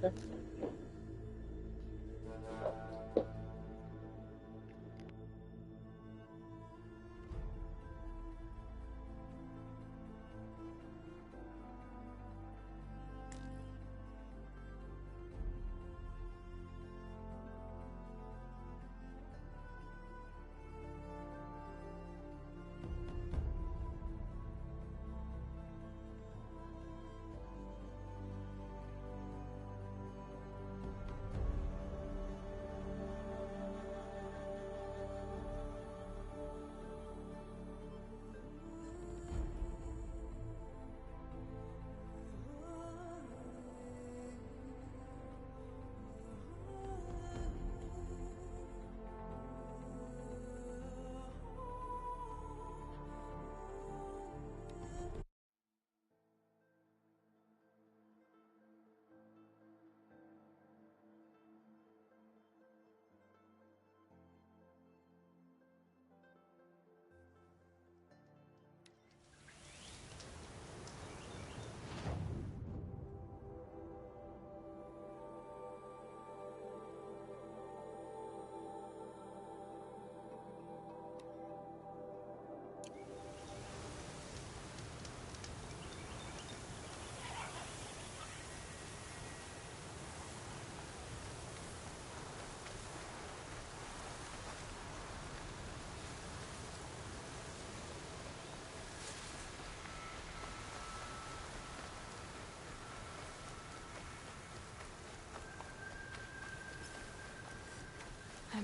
I'm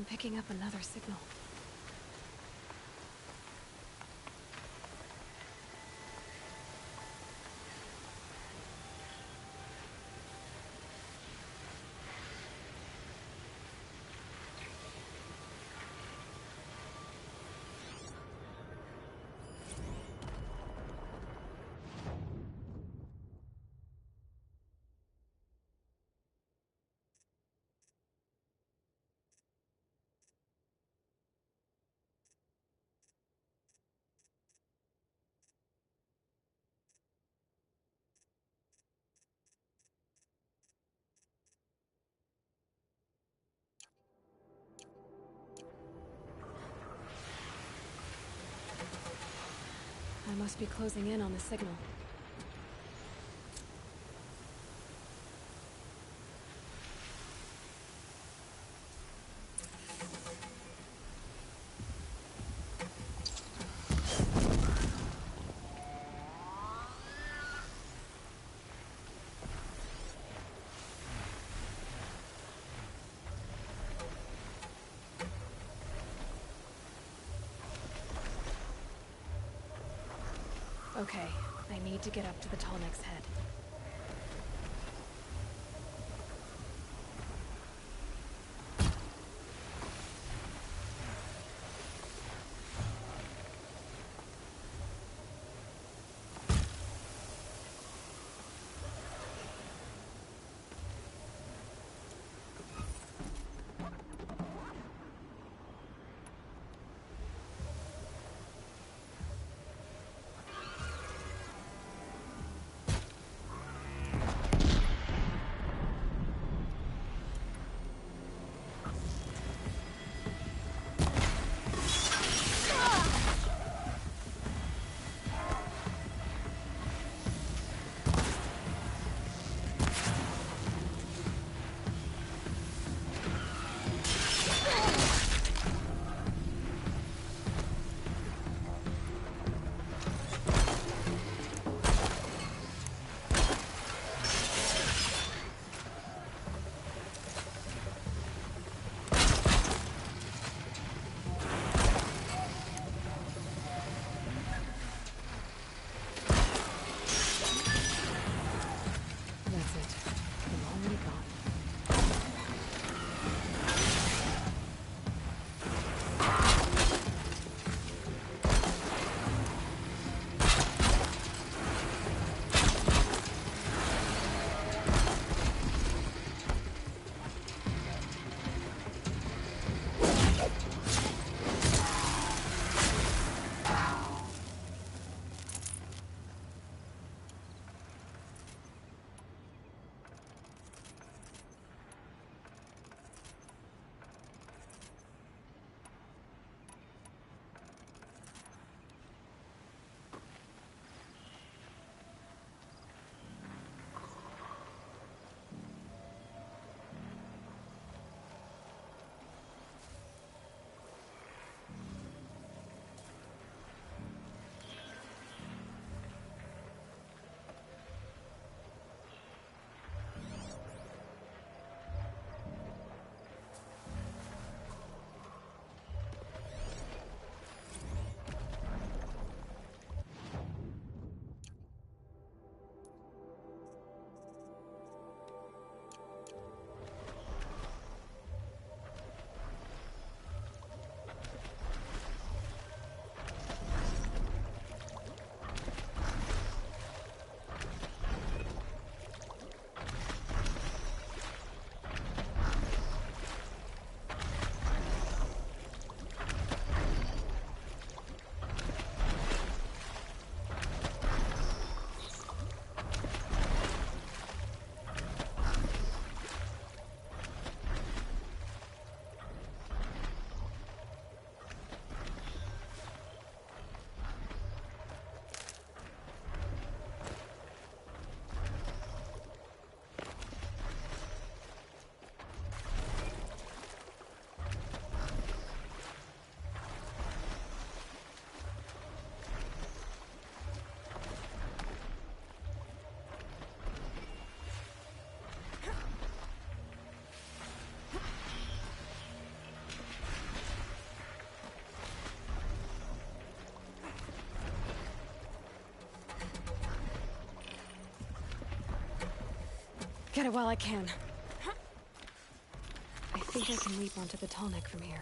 picking up another signal. I must be closing in on the signal. Okay, I need to get up to the Tallneck's head. Get it while I can. I think I can leap onto the tall neck from here.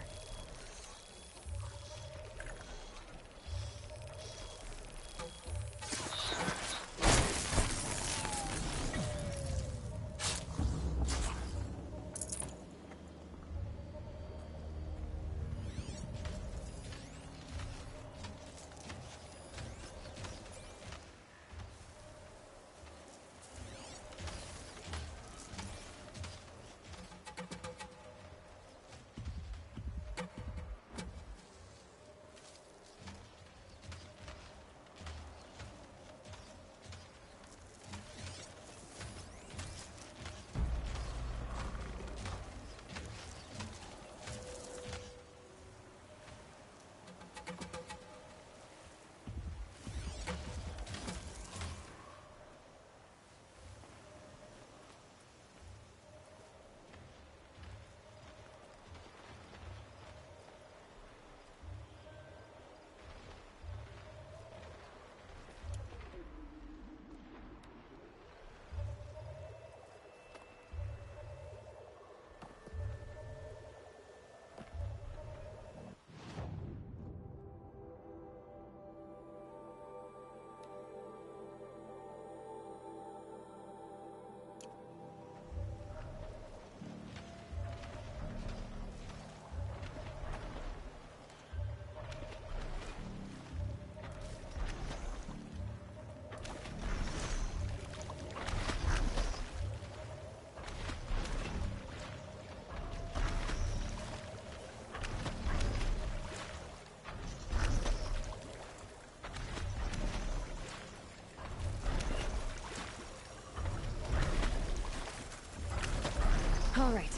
All right.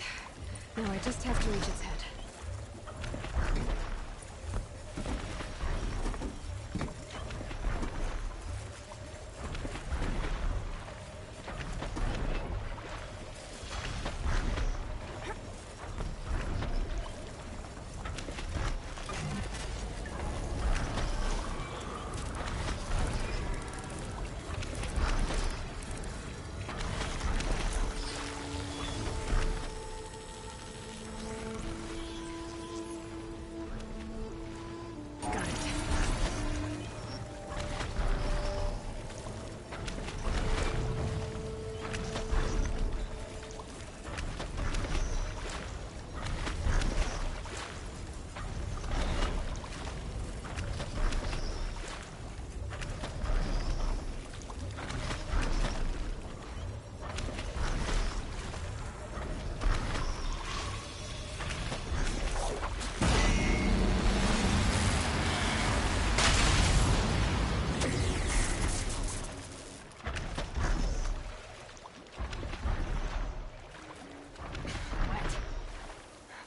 Now I just have to reach its head.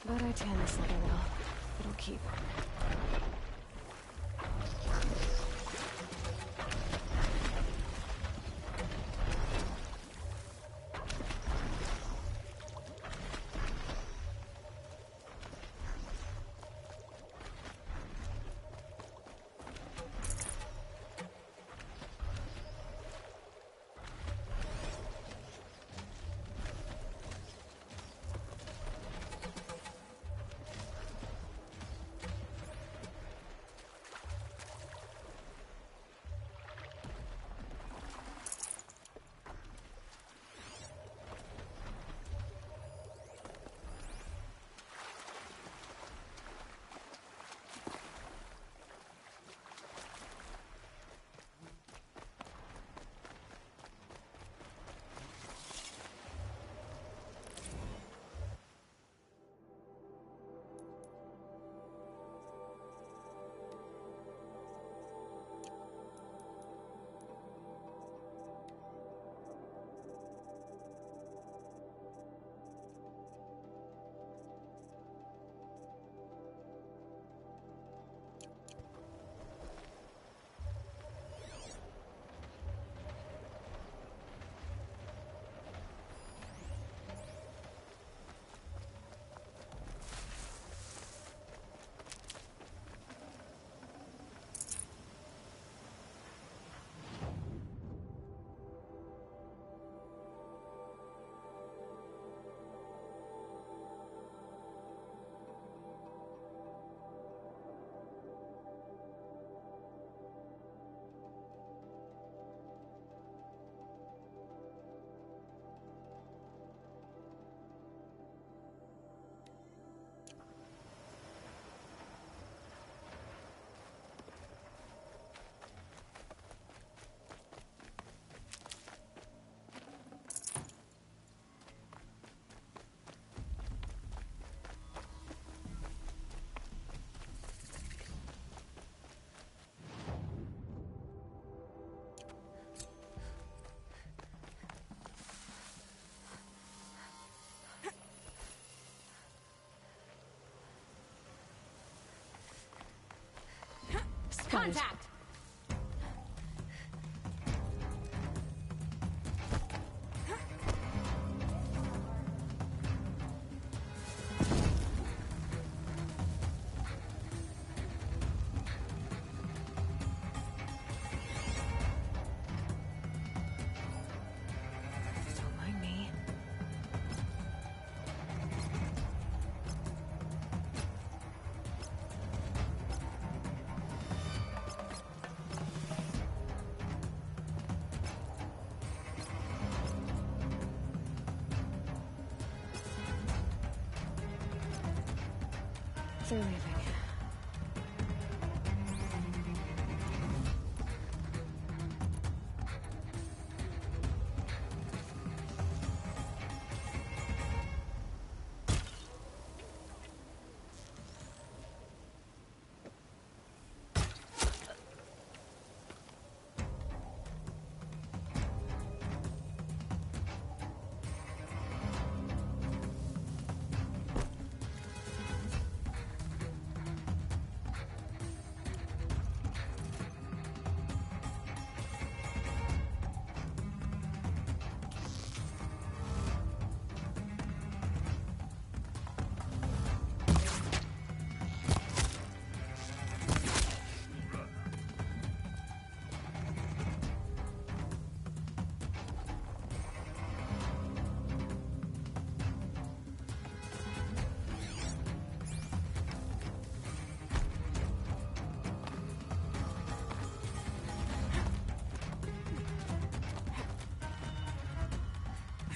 But I tan this leather well. It'll keep. spotted. Contact! Don't mind me. They're leaving.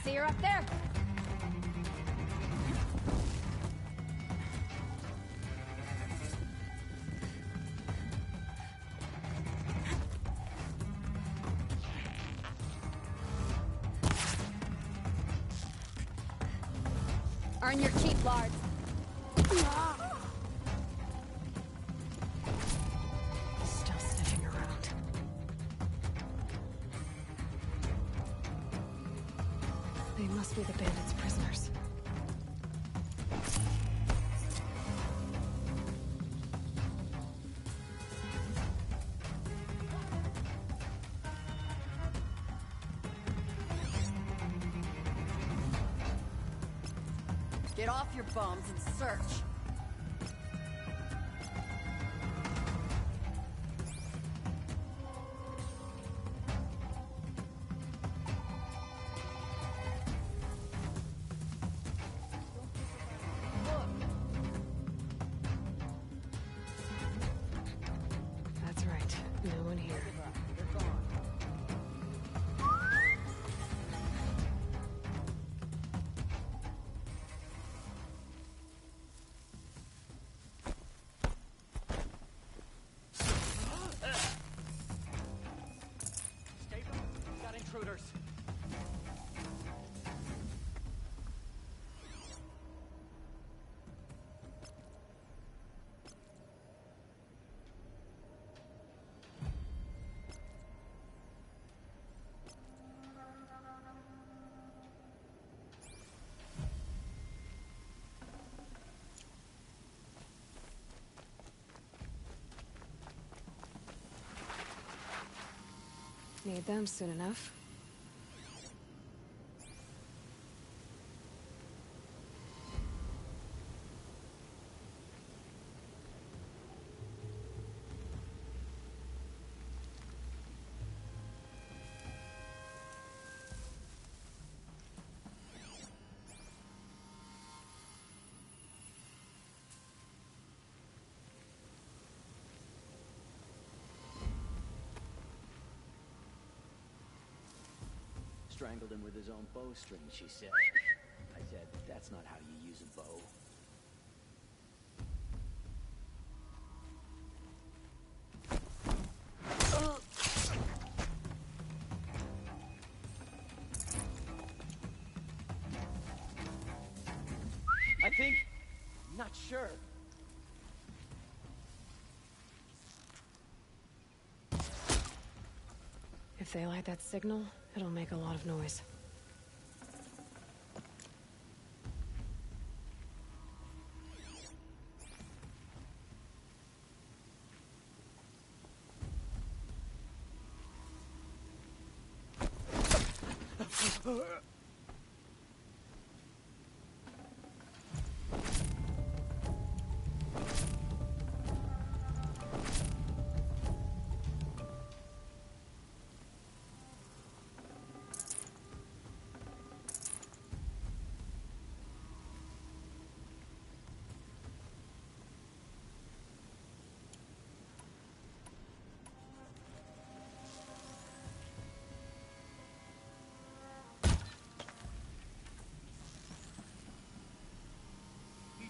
See her up there? Earn your keep, Lard. Still sniffing around. They must be the bandits' prisoners. Get off your bums and search. That's right. No one here. Got intruders. Need them soon enough. Strangled him with his own bowstring, she said. I said, that's not how you use a bow. I think... not sure. If they light that signal, it'll make a lot of noise.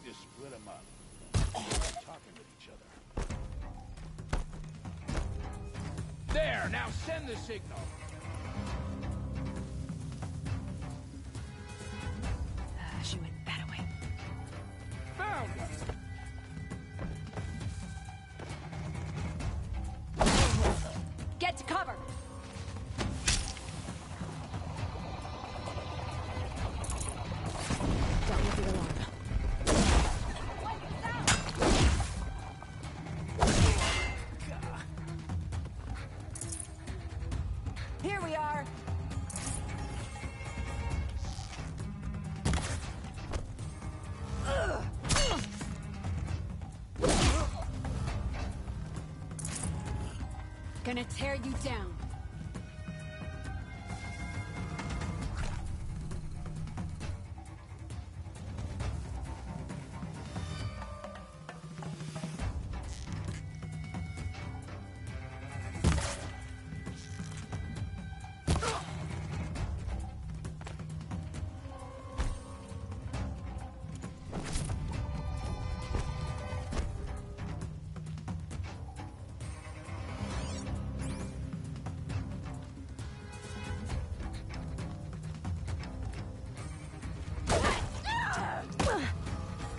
Just split them up. They're talking with each other. There! Now send the signal! She went that way. Found it! Get to cover! Dealt with the alarm. Here we are! Gonna tear you down.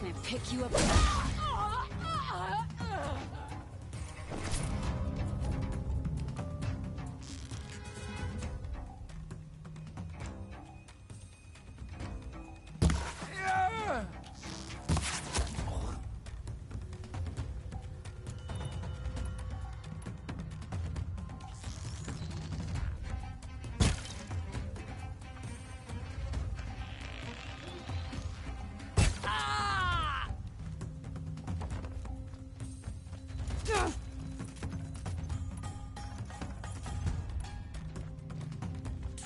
Gonna pick you up.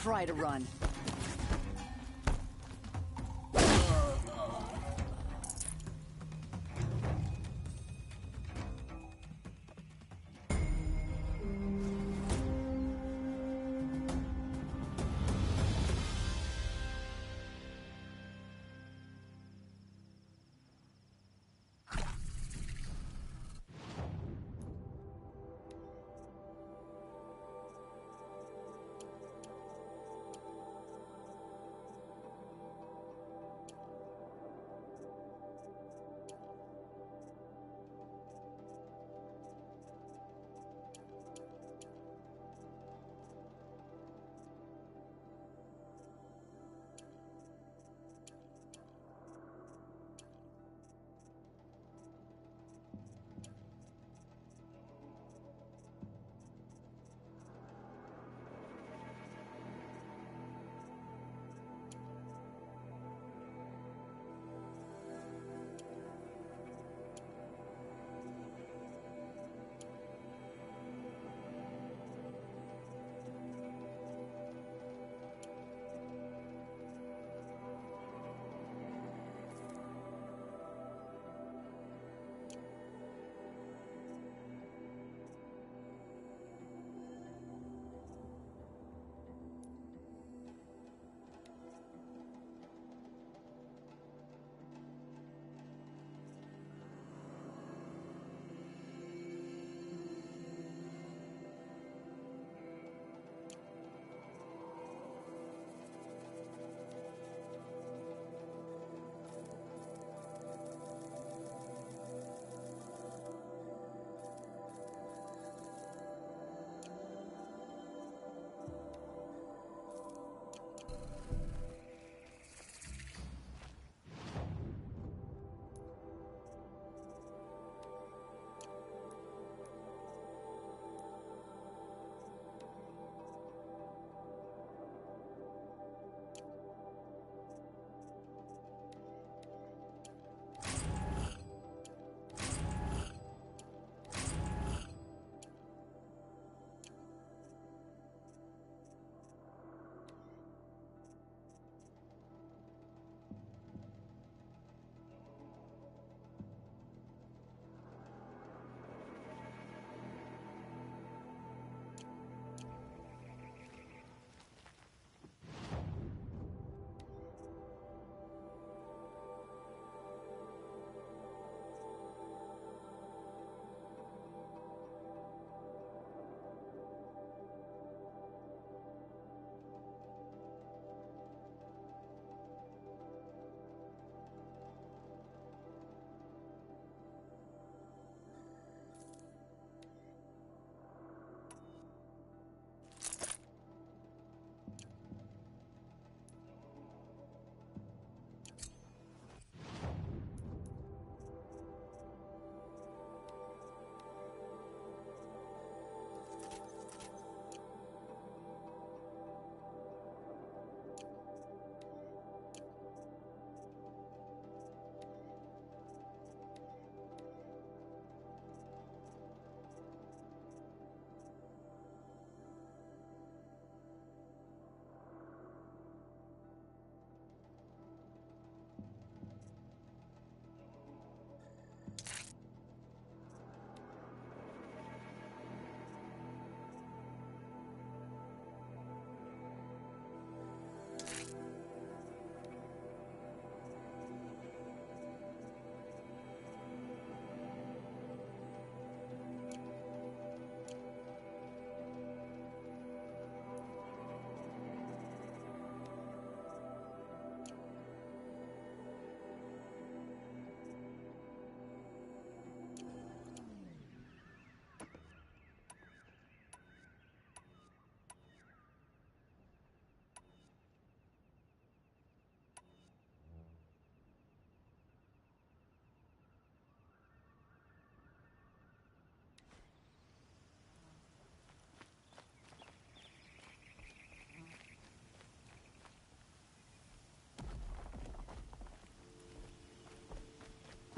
Try to run.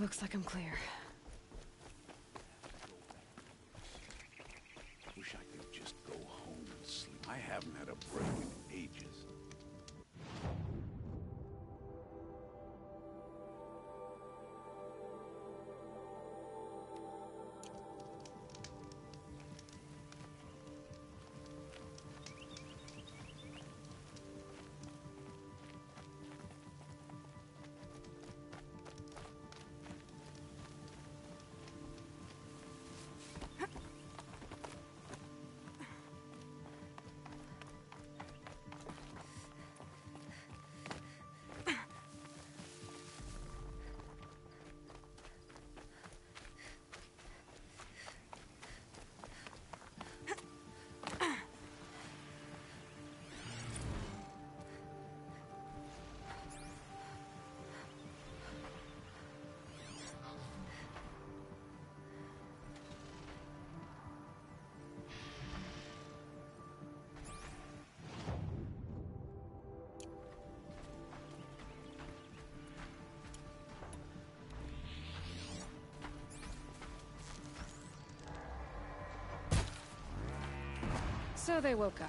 Looks like I'm clear. Wish I could just go home and sleep. I haven't had a break in ages. So they woke up.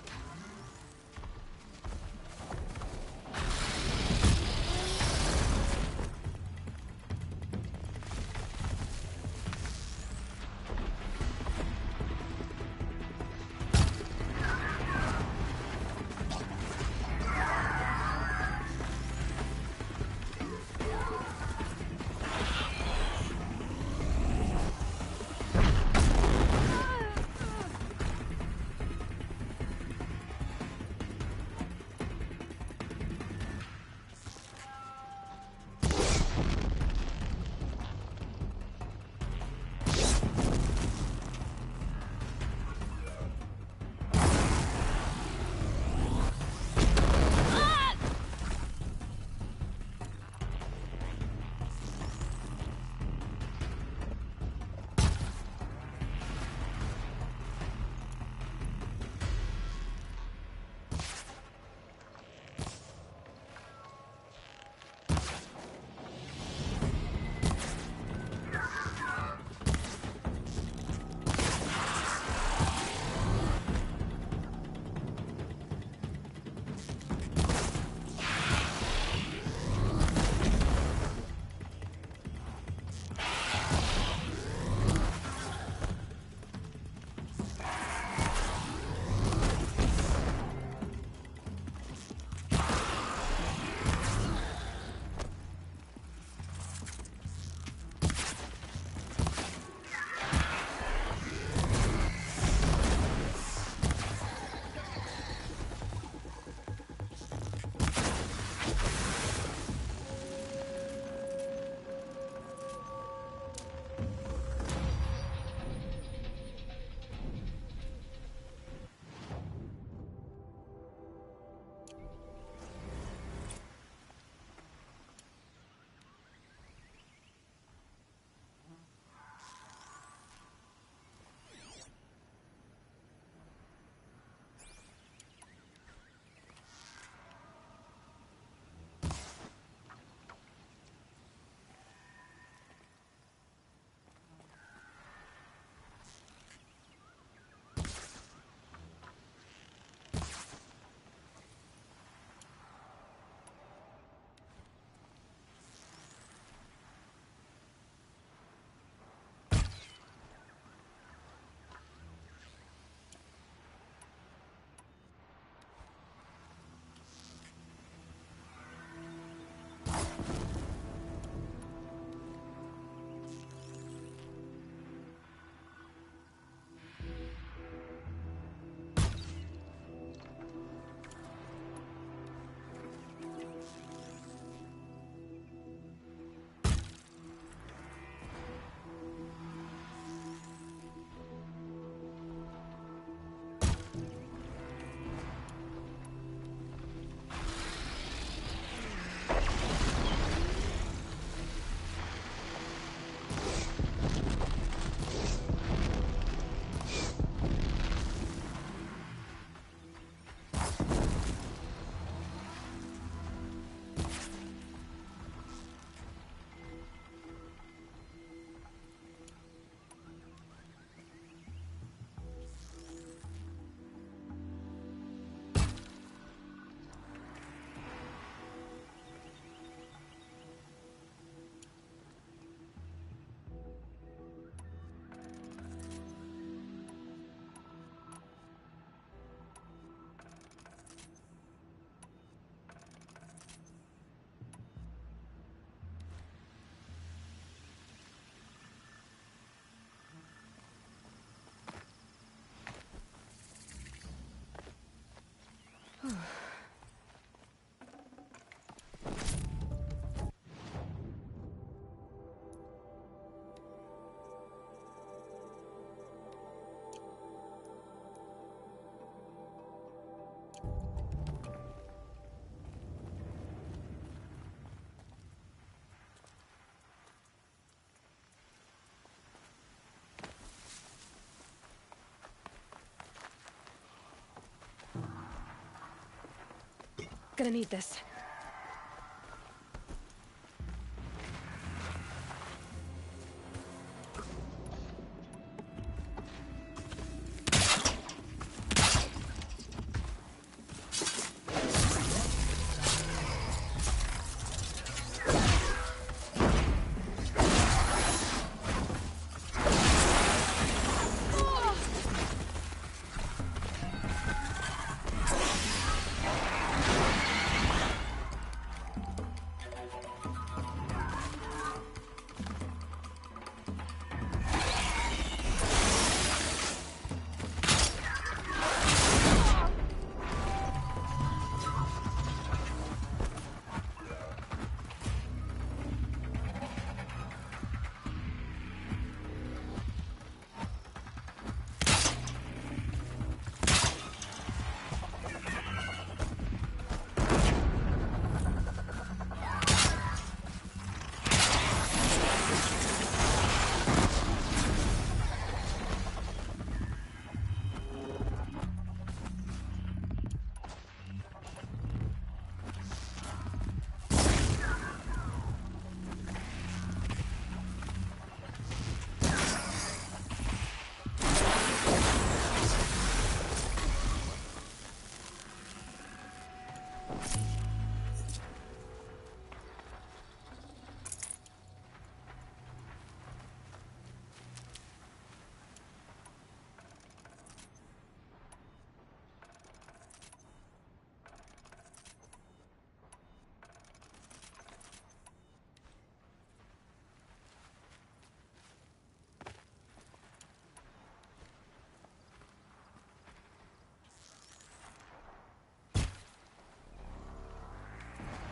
Gonna need this.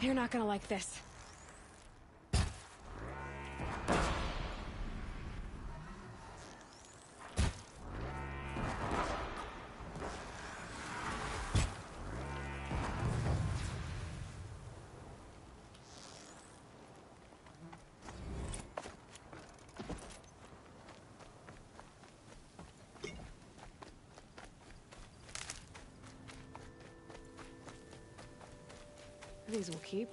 You're not gonna like this. These will keep.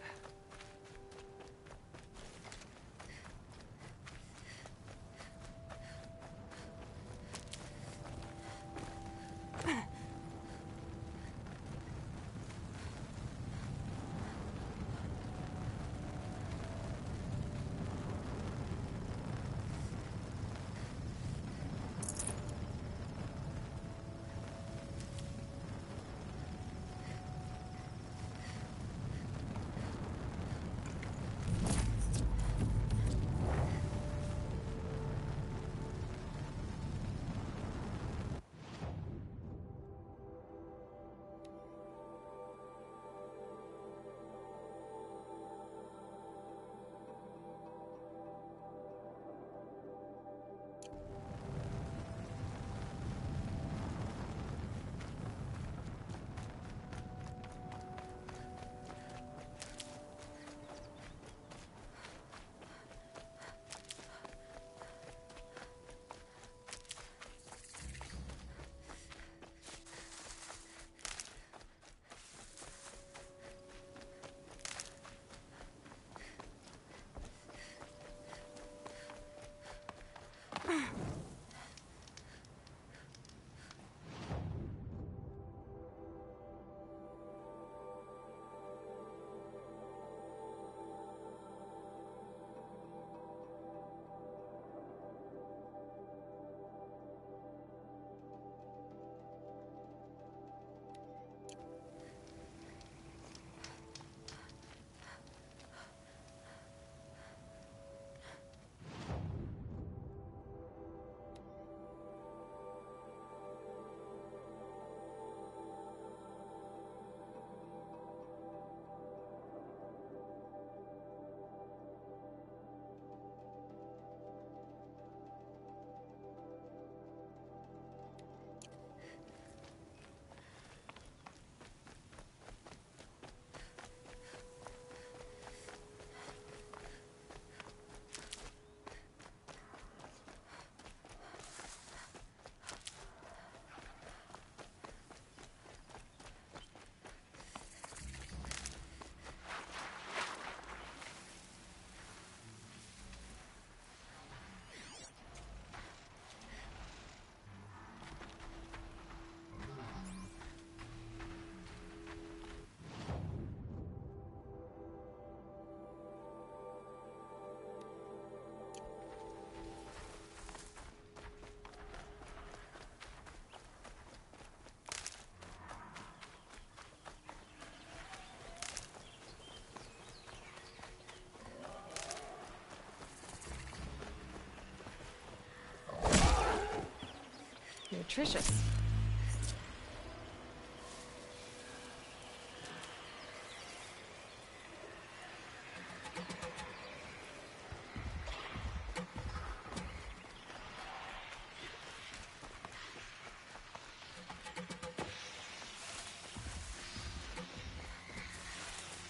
nutritious.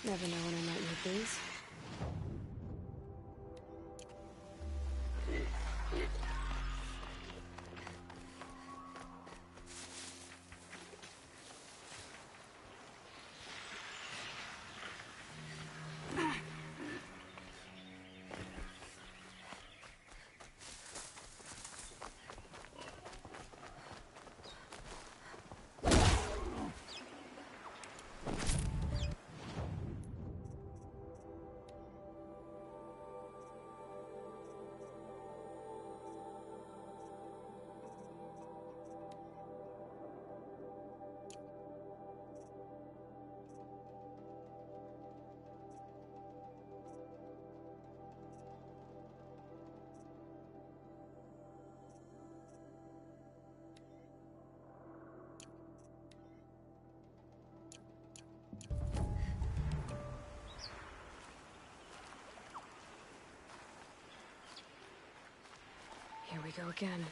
Never know when I might need these. Here we go again.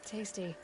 Tasty.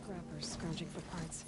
Scrappers scrounging for parts.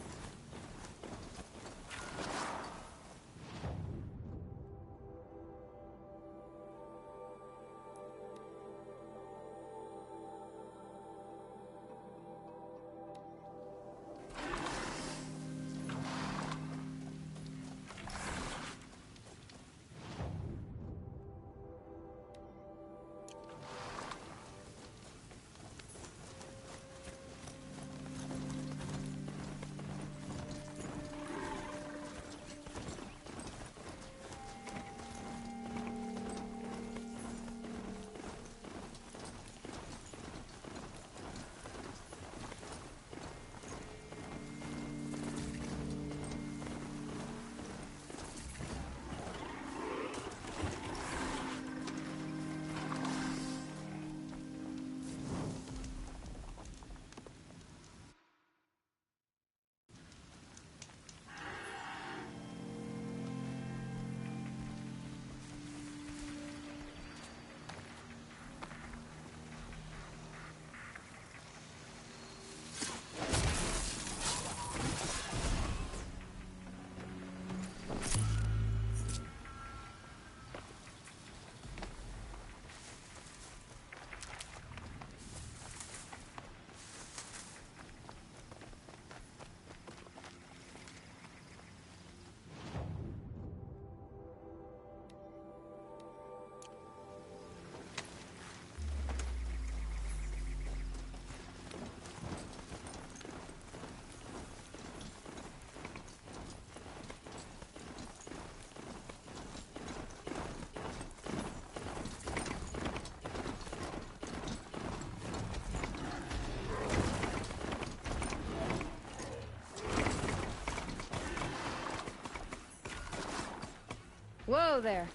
Whoa there!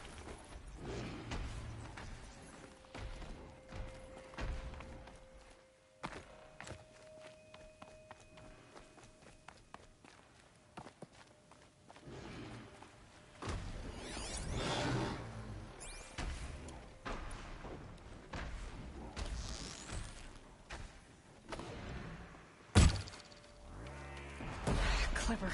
Clever.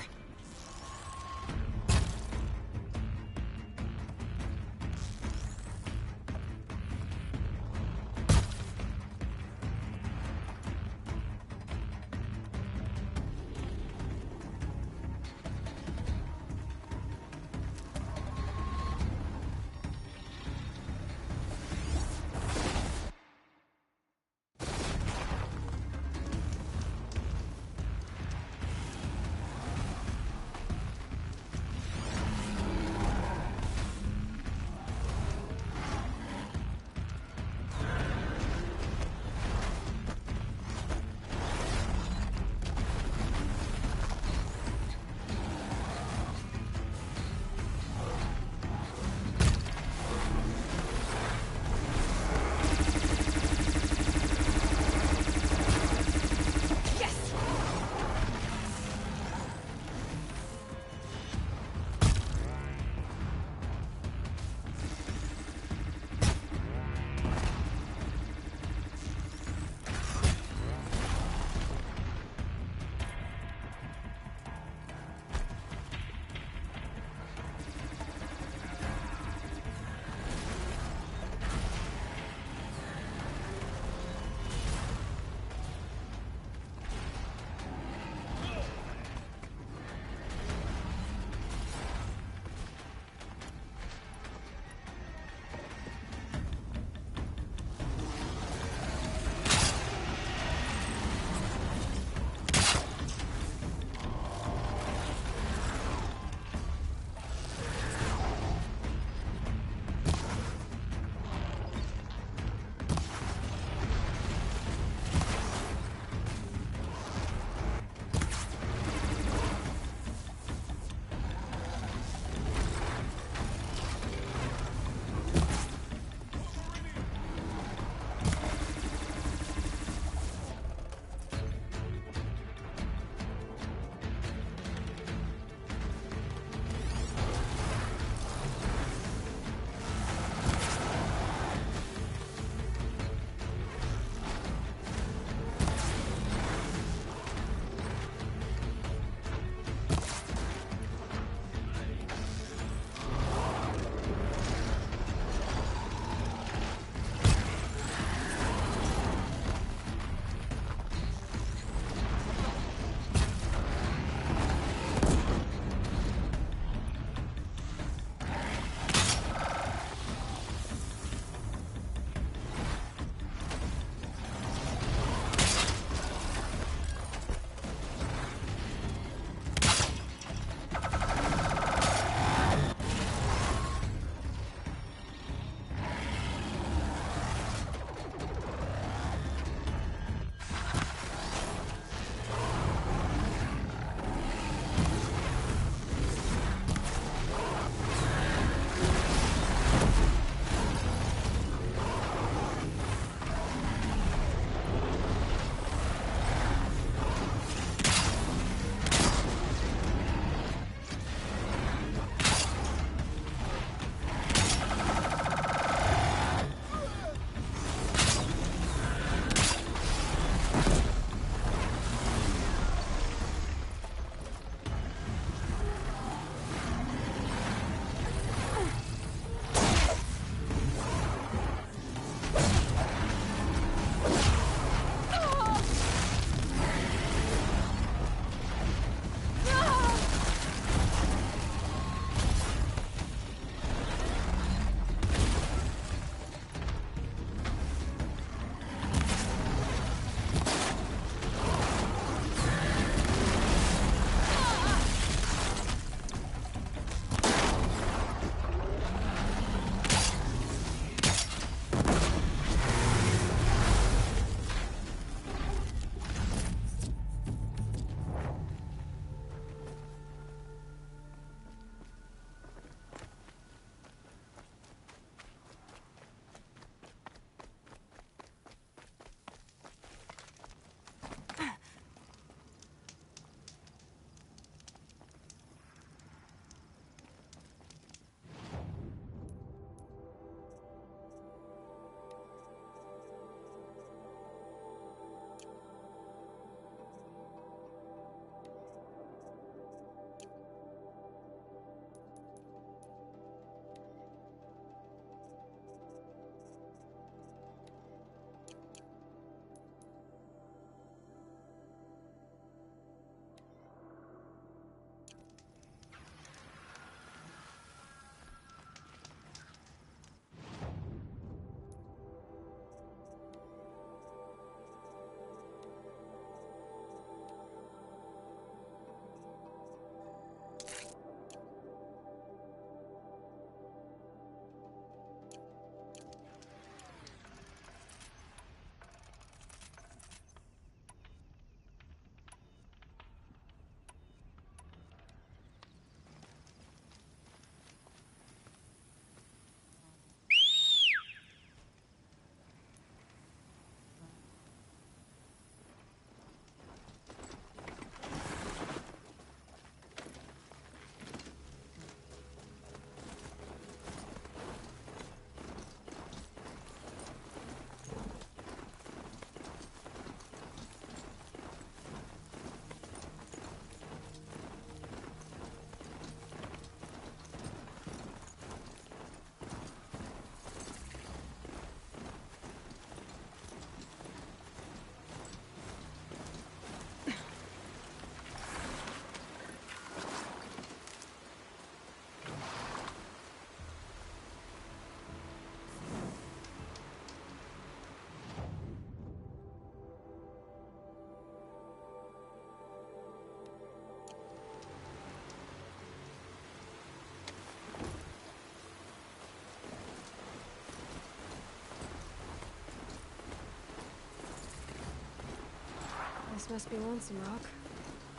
This must be Lonesome Rock.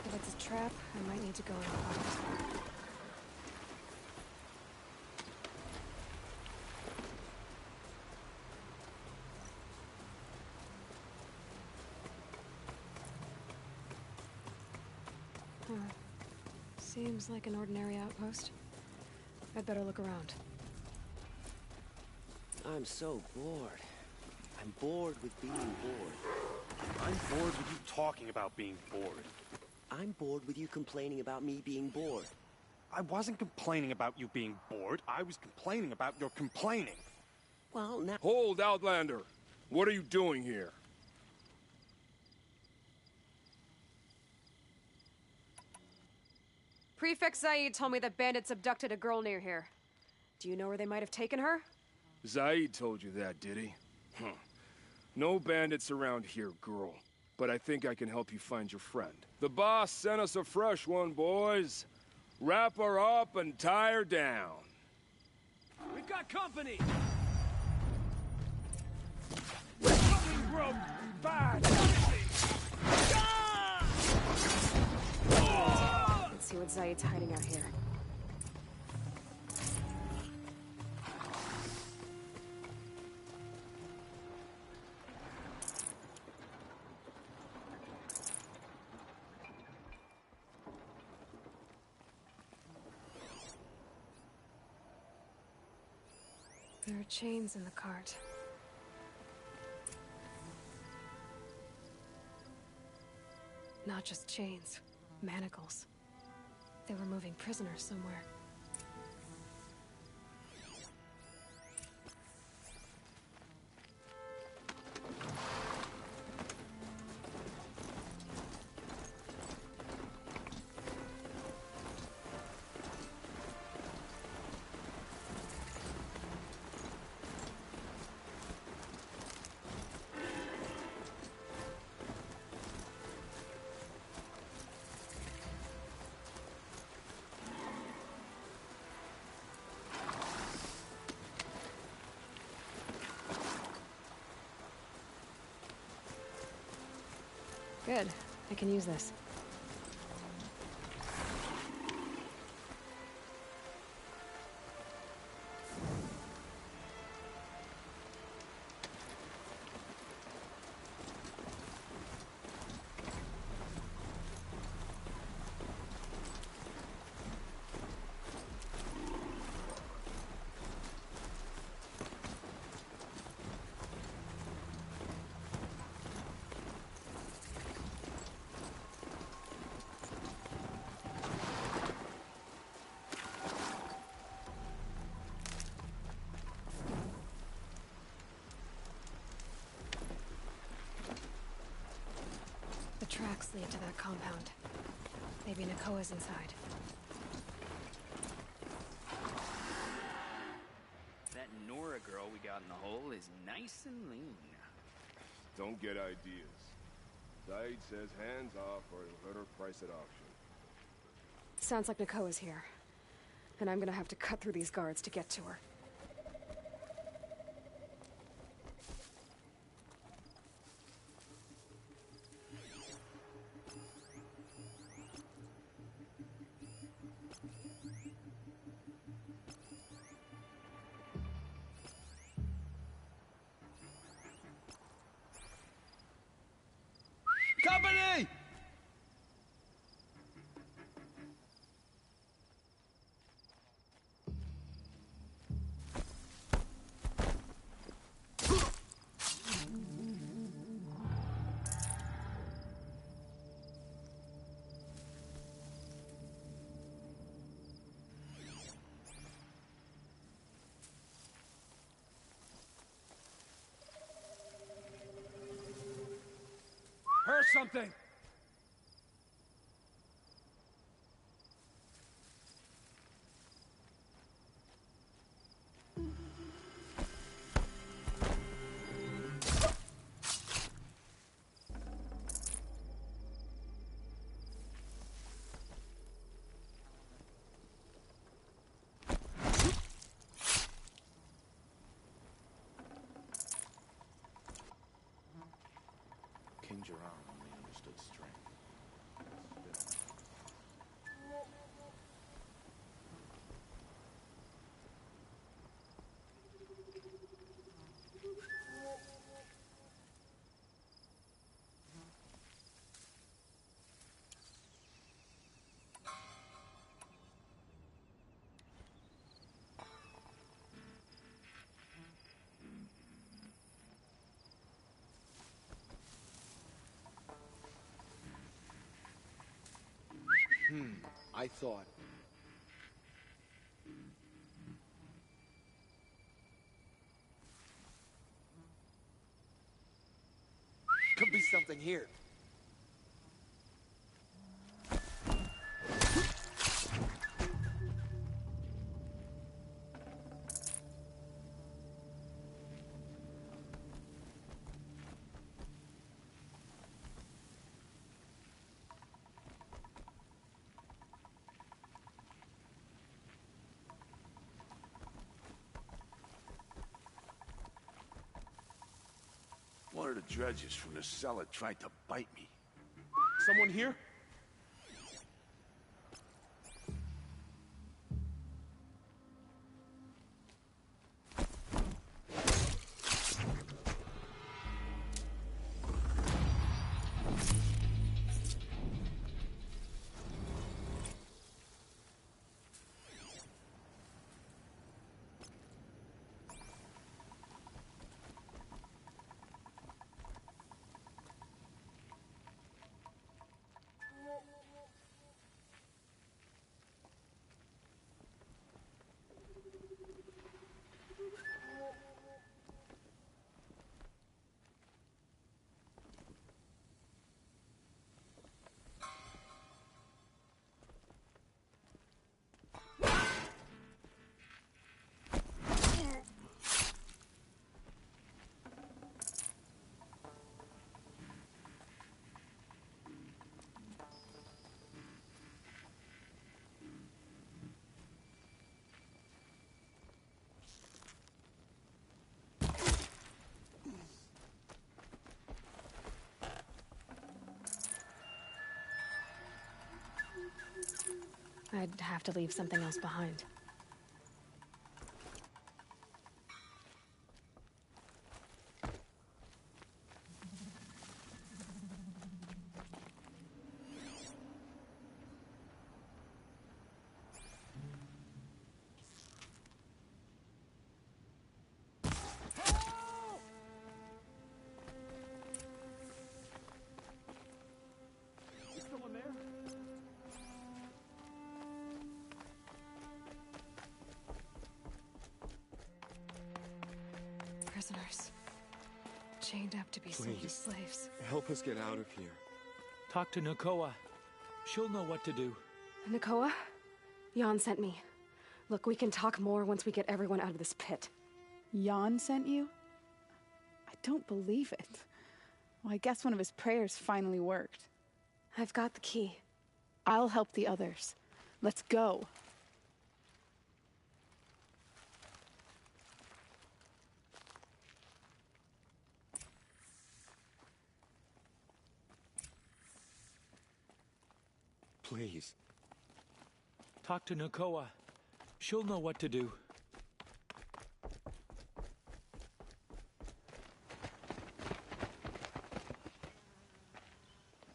If it's a trap, I might need to go in quiet. Huh. Seems like an ordinary outpost. I'd better look around. I'm so bored. I'm bored with being bored. I'm bored with you talking about being bored. I'm bored with you complaining about me being bored. I wasn't complaining about you being bored. I was complaining about your complaining. Well, now... Hold, Outlander! What are you doing here? Prefect Zaid told me that bandits abducted a girl near here. Do you know where they might have taken her? Zaid told you that, did he? Huh. No bandits around here, girl. But I think I can help you find your friend. The boss sent us a fresh one, boys. Wrap her up and tie her down. We've got company! Fucking broke! Bad! Let's see what Zaid's hiding out here. There are chains in the cart. Not just chains, manacles. They were moving prisoners somewhere. Good. I can use this. The tracks lead to that compound. Maybe Nakoa's inside. That Nora girl we got in the hole is nice and lean. Don't get ideas. Zaid says hands off or he'll hurt her price at auction. Sounds like Nakoa's here. And I'm gonna have to cut through these guards to get to her. Company! Heard something! King Jerome only stood strength. I thought... Could be something here. One of the dredges from the cellar tried to bite me. Someone here? I'd have to leave something else behind. Prisoners. Chained up to be sold as slaves. Help us get out of here. Talk to Nakoa. She'll know what to do. Nakoa? Jan sent me. Look, we can talk more once we get everyone out of this pit. Jan sent you? I don't believe it. Well, I guess one of his prayers finally worked. I've got the key. I'll help the others. Let's go. Please. Talk to Nakoa. She'll know what to do.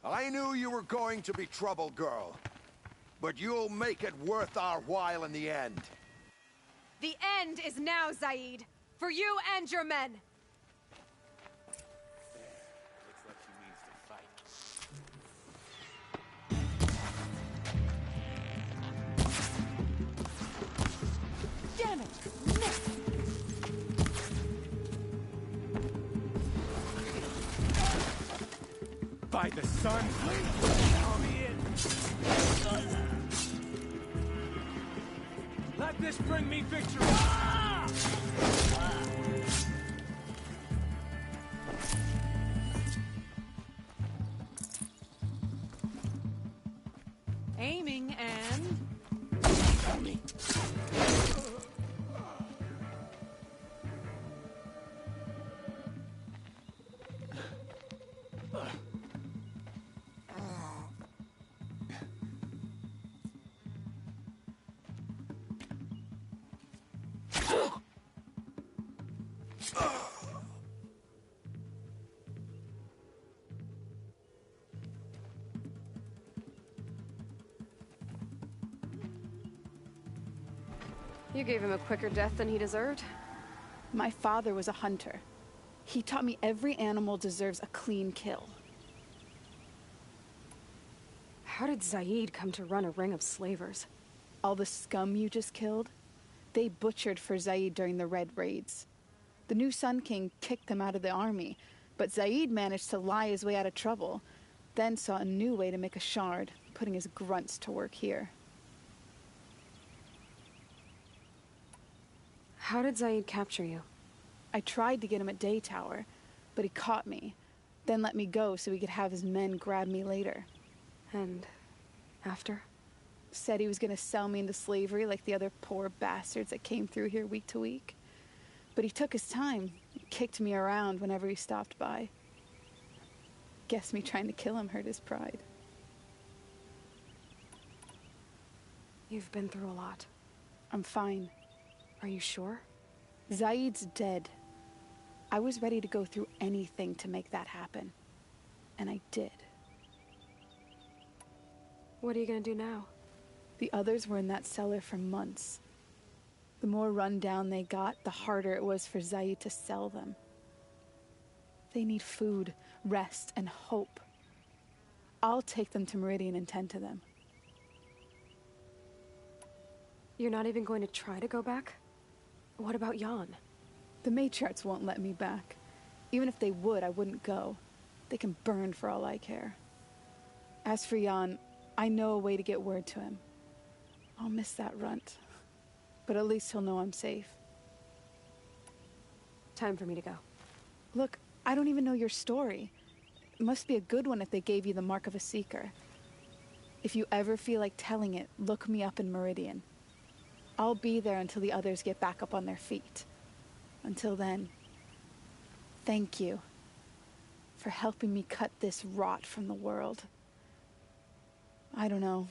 I knew you were going to be trouble, girl. But you'll make it worth our while in the end. The end is now, Zaid. For you and your men. Looks like she means to fight. Damn it! By the sun! Count me in! Let this bring me victory! Aiming and... You gave him a quicker death than he deserved. My father was a hunter. He taught me every animal deserves a clean kill. How did Zaid come to run a ring of slavers? All the scum you just killed, they butchered for Zaid during the Red Raids. The new Sun King kicked them out of the army, but Zaid managed to lie his way out of trouble, then saw a new way to make a shard, putting his grunts to work here. How did Zaid capture you? I tried to get him at Day Tower, but he caught me, then let me go so he could have his men grab me later. And after? Said he was gonna sell me into slavery like the other poor bastards that came through here week to week. But he took his time, kicked me around whenever he stopped by. Guess me trying to kill him hurt his pride. You've been through a lot. I'm fine. Are you sure? Zaid's dead. I was ready to go through anything to make that happen. And I did. What are you gonna do now? The others were in that cellar for months. The more run down they got, the harder it was for Zaid to sell them. They need food, rest, and hope. I'll take them to Meridian and tend to them. You're not even going to try to go back? What about Jan? The matriarchs won't let me back. Even if they would, I wouldn't go. They can burn for all I care. As for Jan, I know a way to get word to him. I'll miss that runt. But at least he'll know I'm safe. Time for me to go. Look, I don't even know your story. It must be a good one if they gave you the mark of a seeker. If you ever feel like telling it, look me up in Meridian. I'll be there until the others get back up on their feet. Until then, thank you for helping me cut this rot from the world. I don't know.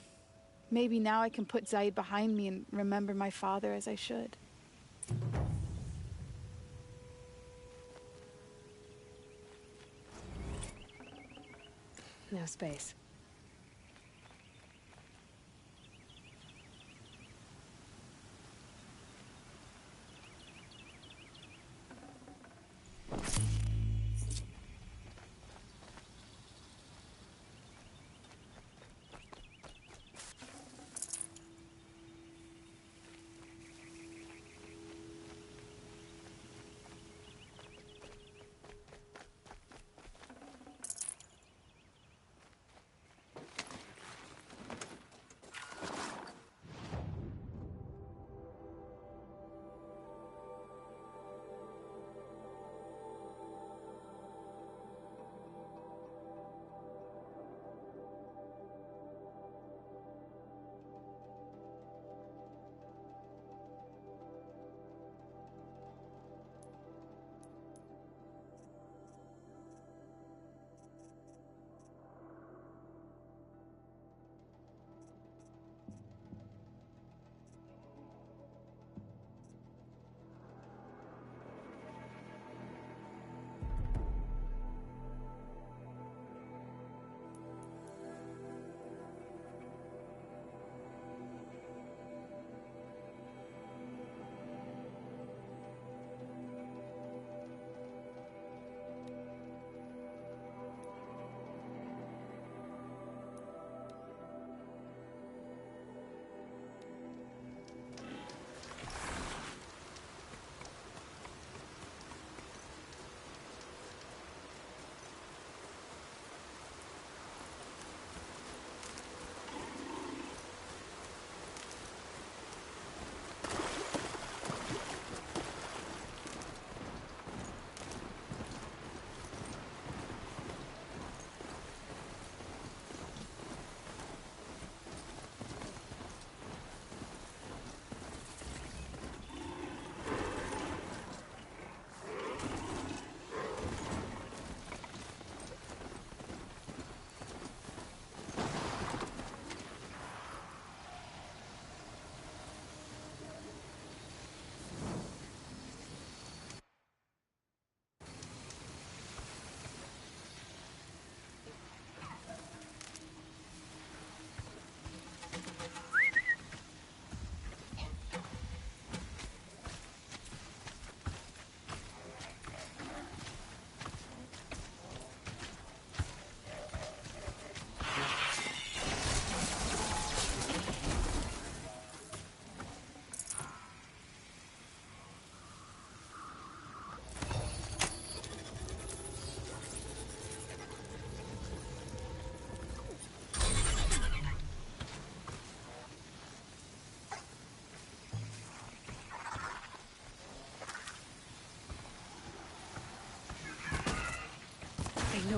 Maybe now I can put Zaid behind me and remember my father as I should. No space.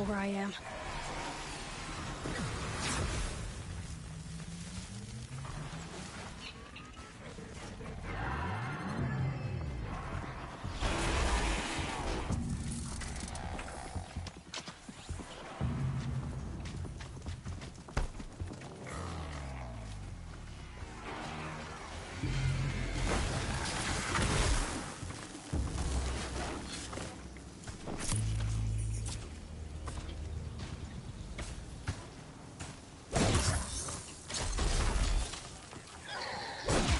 know where I am.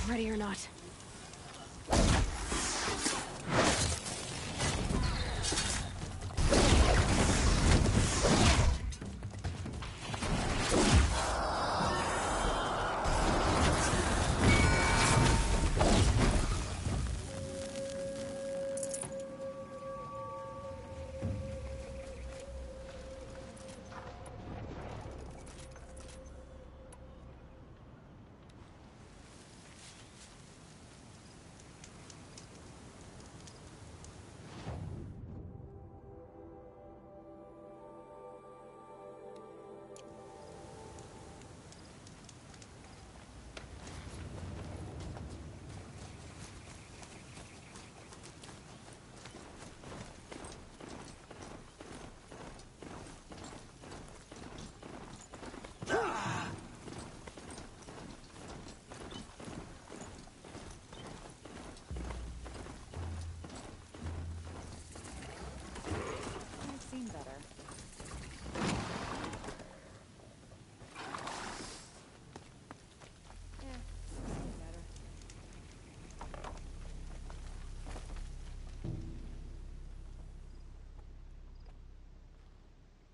Ready or not.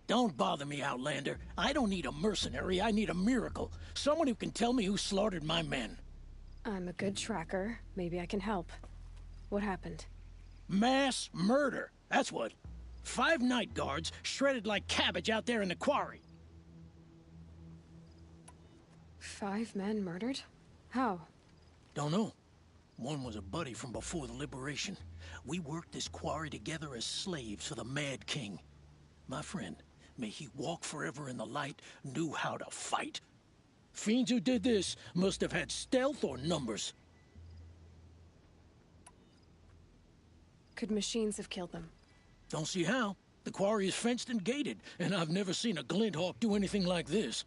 Don't bother me, Outlander. I don't need a mercenary, I need a miracle. Someone who can tell me who slaughtered my men. I'm a good tracker. Maybe I can help. What happened? Mass murder, that's what. 5 night guards shredded like cabbage out there in the quarry. 5 men murdered? How? Don't know. One was a buddy from before the liberation. We worked this quarry together as slaves for the Mad King. My friend, may he walk forever in the light, knew how to fight. Fiends who did this must have had stealth or numbers. Could machines have killed them? Don't see how. The quarry is fenced and gated, and I've never seen a Glinthawk do anything like this.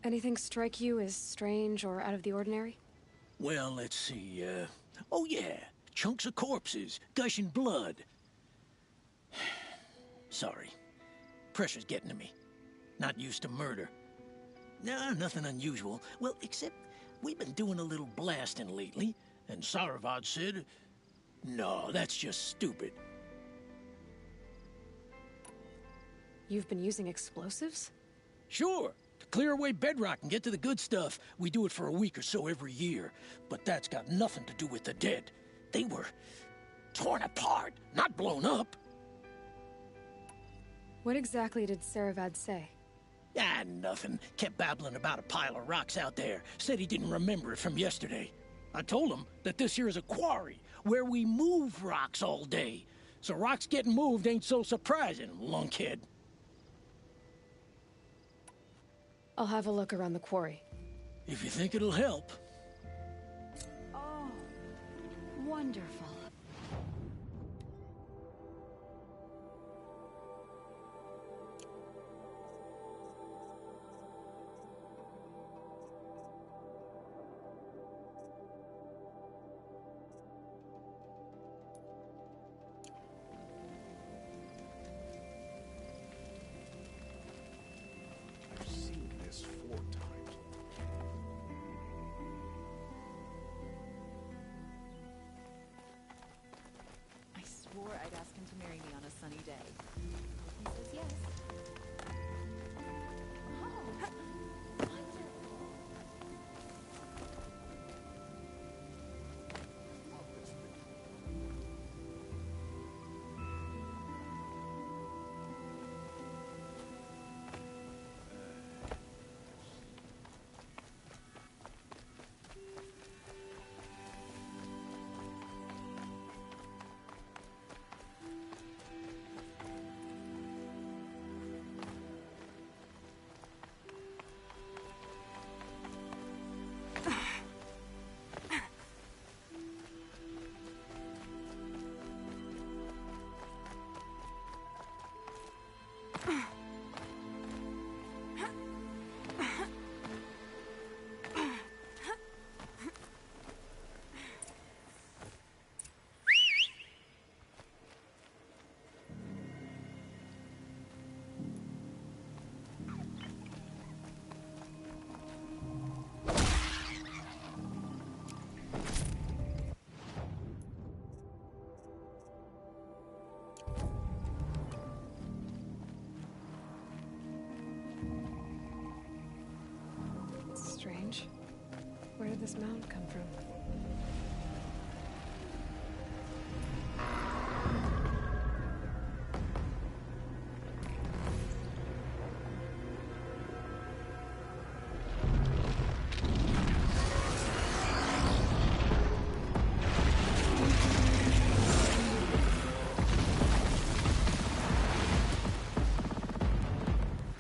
Anything strike you as strange or out of the ordinary? Well, let's see, oh yeah, chunks of corpses, gushing blood. Sorry. Pressure's getting to me. Not used to murder. Nah, nothing unusual. Well, except we've been doing a little blasting lately, and Saravad said, no, that's just stupid. You've been using explosives? Sure. To clear away bedrock and get to the good stuff, we do it for a week or so every year. But that's got nothing to do with the dead. They were torn apart, not blown up. What exactly did Saravad say? Ah, nothing. Kept babbling about a pile of rocks out there. Said he didn't remember it from yesterday. I told him that this here is a quarry, where we move rocks all day. So rocks getting moved ain't so surprising, lunkhead. I'll have a look around the quarry. If you think it'll help. Oh, wonderful. I've seen this 4 times. Where'd this mound come from?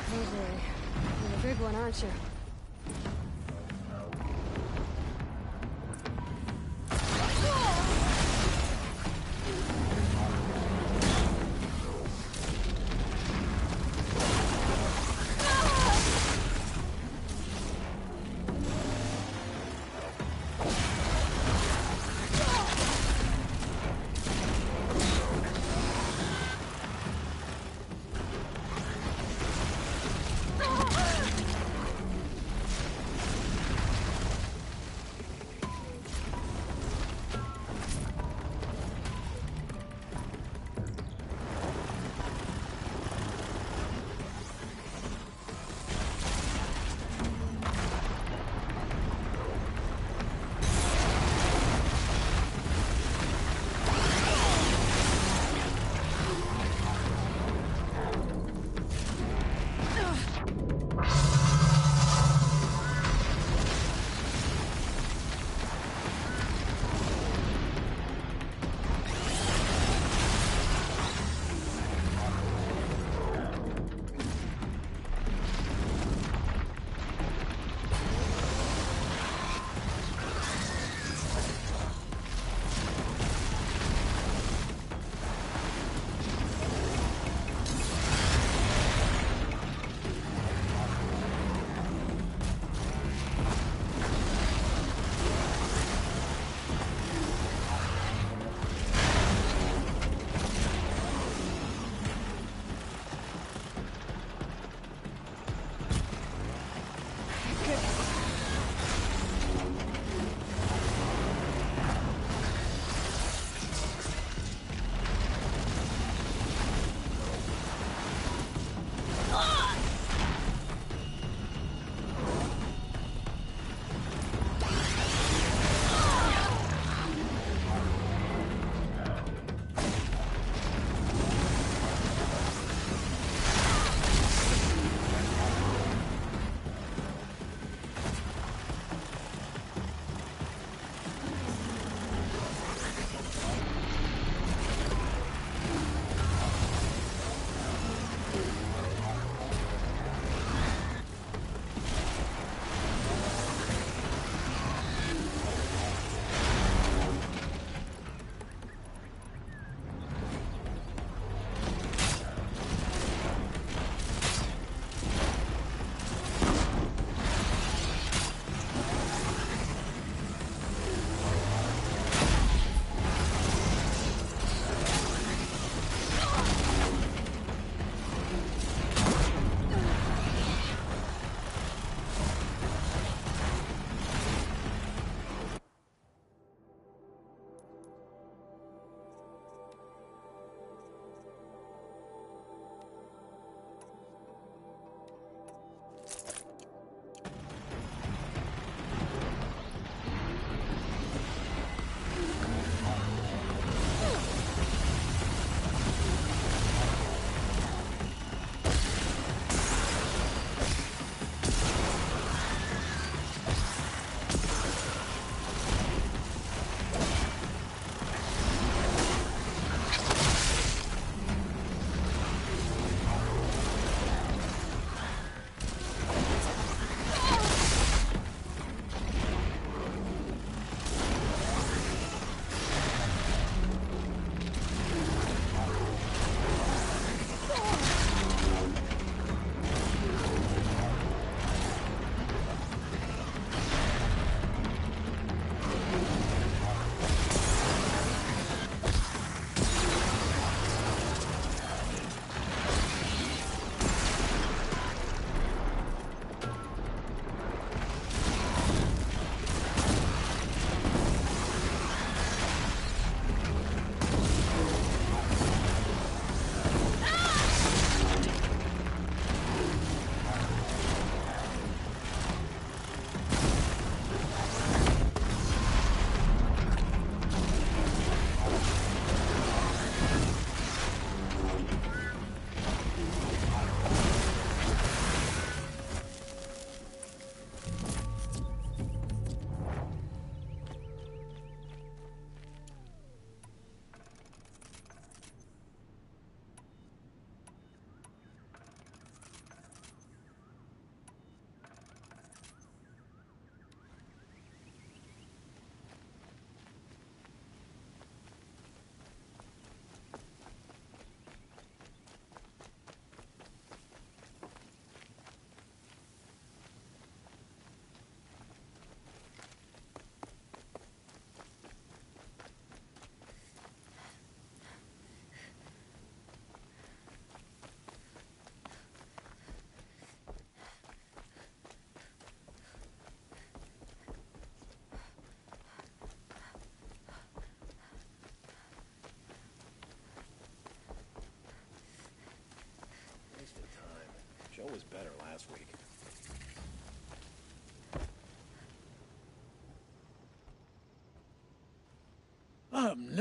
Oh boy. You're a big one, aren't you?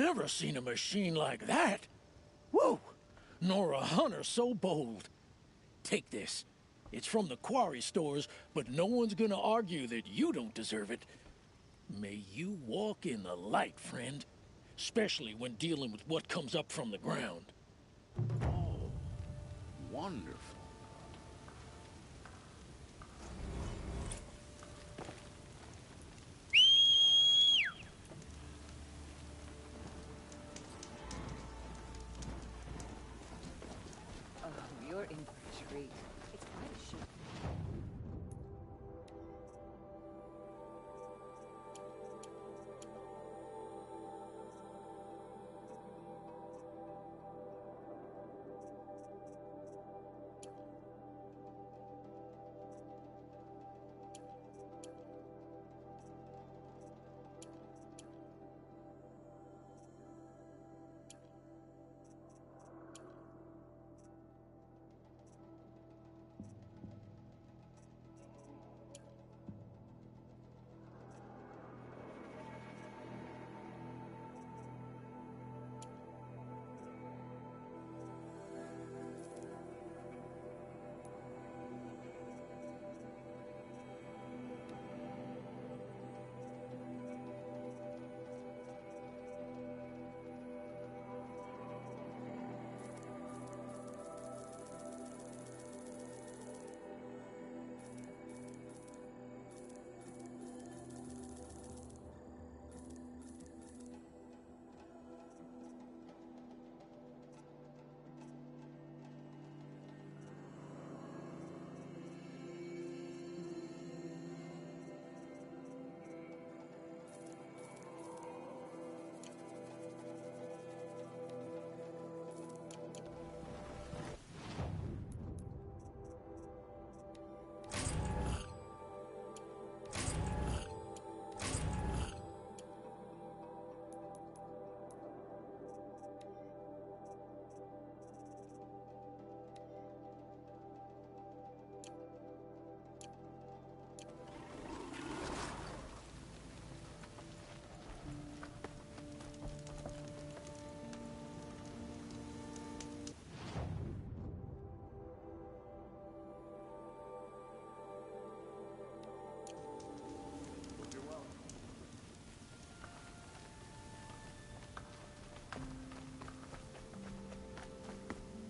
never seen a machine like that. Woo! Nor a hunter so bold. Take this. It's from the quarry stores, but no one's gonna argue that you don't deserve it. May you walk in the light, friend. Especially when dealing with what comes up from the ground. Oh, wonderful. Oh, you're in for a treat. It's quite a ship.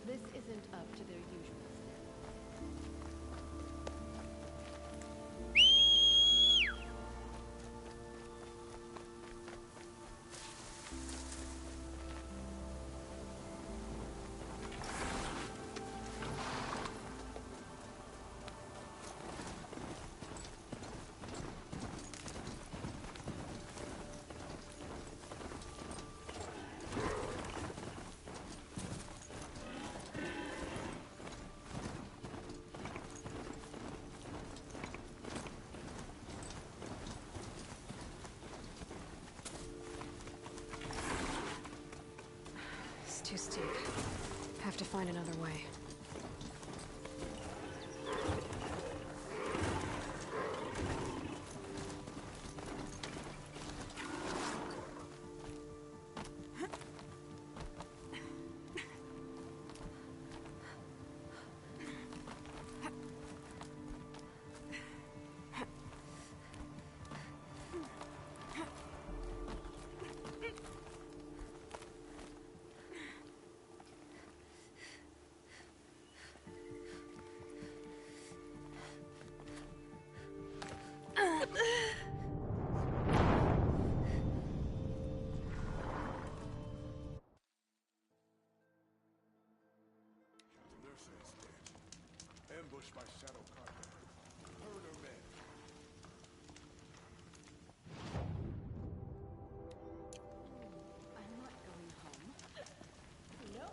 This isn't up to their usual standards. It's too steep. Have to find another way. Ambushed by Shadow Carter. Murder men. I'm not going home. No.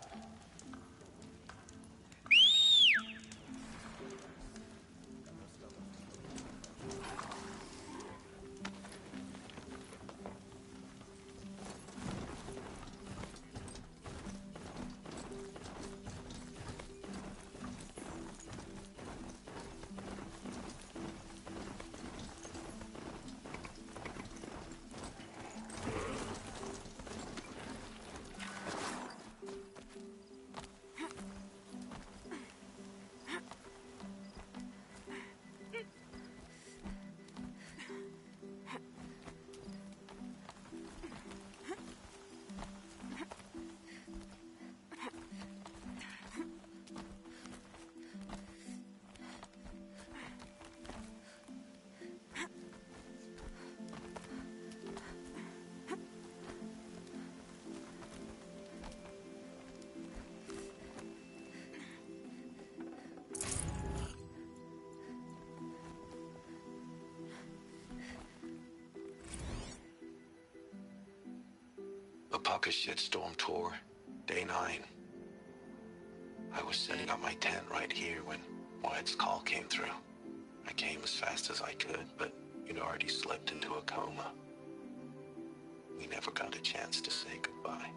Kapaka's shitstorm tour, day 9. I was setting up my tent right here when Wyatt's call came through. I came as fast as I could, but you'd already slipped into a coma. We never got a chance to say goodbye.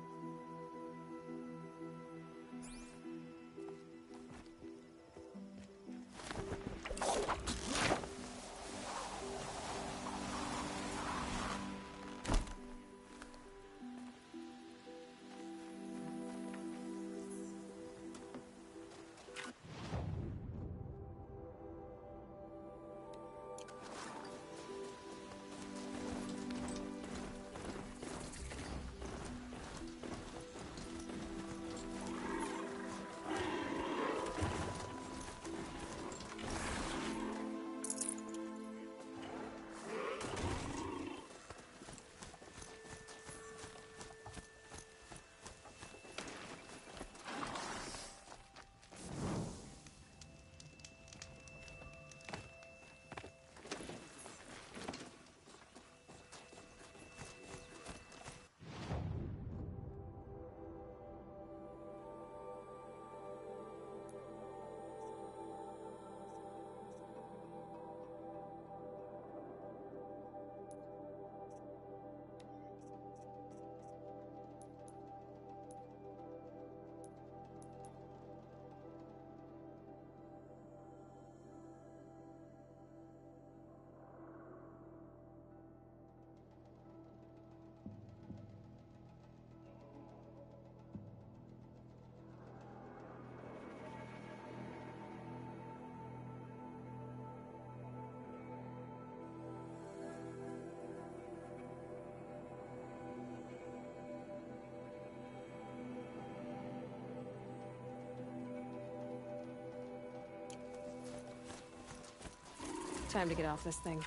Time to get off this thing.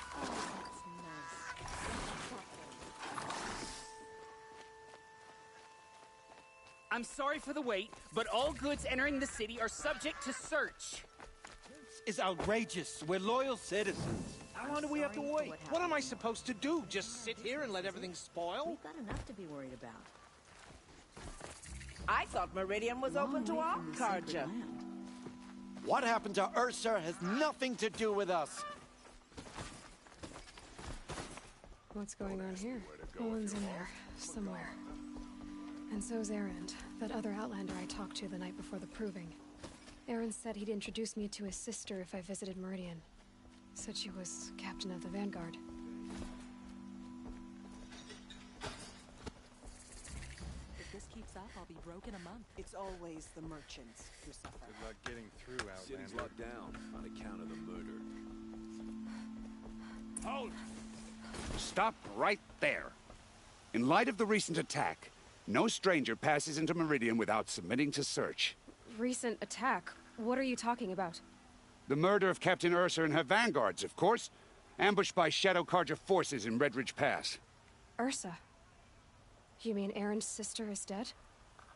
I'm sorry for the wait, but all goods entering the city are subject to search. This is outrageous. We're loyal citizens. How long do we have to wait? What am I supposed to do? Just sit here and let everything spoil? We've got enough to be worried about. I thought Meridian was open to all Carja. What happened to Ursa has nothing to do with us. What's going on here? Owen's in there, somewhere. And so's Erend, that other Outlander I talked to the night before the proving. Erend said he'd introduce me to his sister if I visited Meridian. Said she was captain of the Vanguard. If this keeps up, I'll be broke in a month. It's always the merchants who suffer. Good luck getting through, Outlander. City's locked down on account of the murder. Halt! Stop right there. In light of the recent attack, no stranger passes into Meridian without submitting to search. Recent attack? What are you talking about? The murder of Captain Ursa and her vanguards, of course. Ambushed by Shadow Carja forces in Redridge Pass. Ursa? You mean Erend's sister is dead?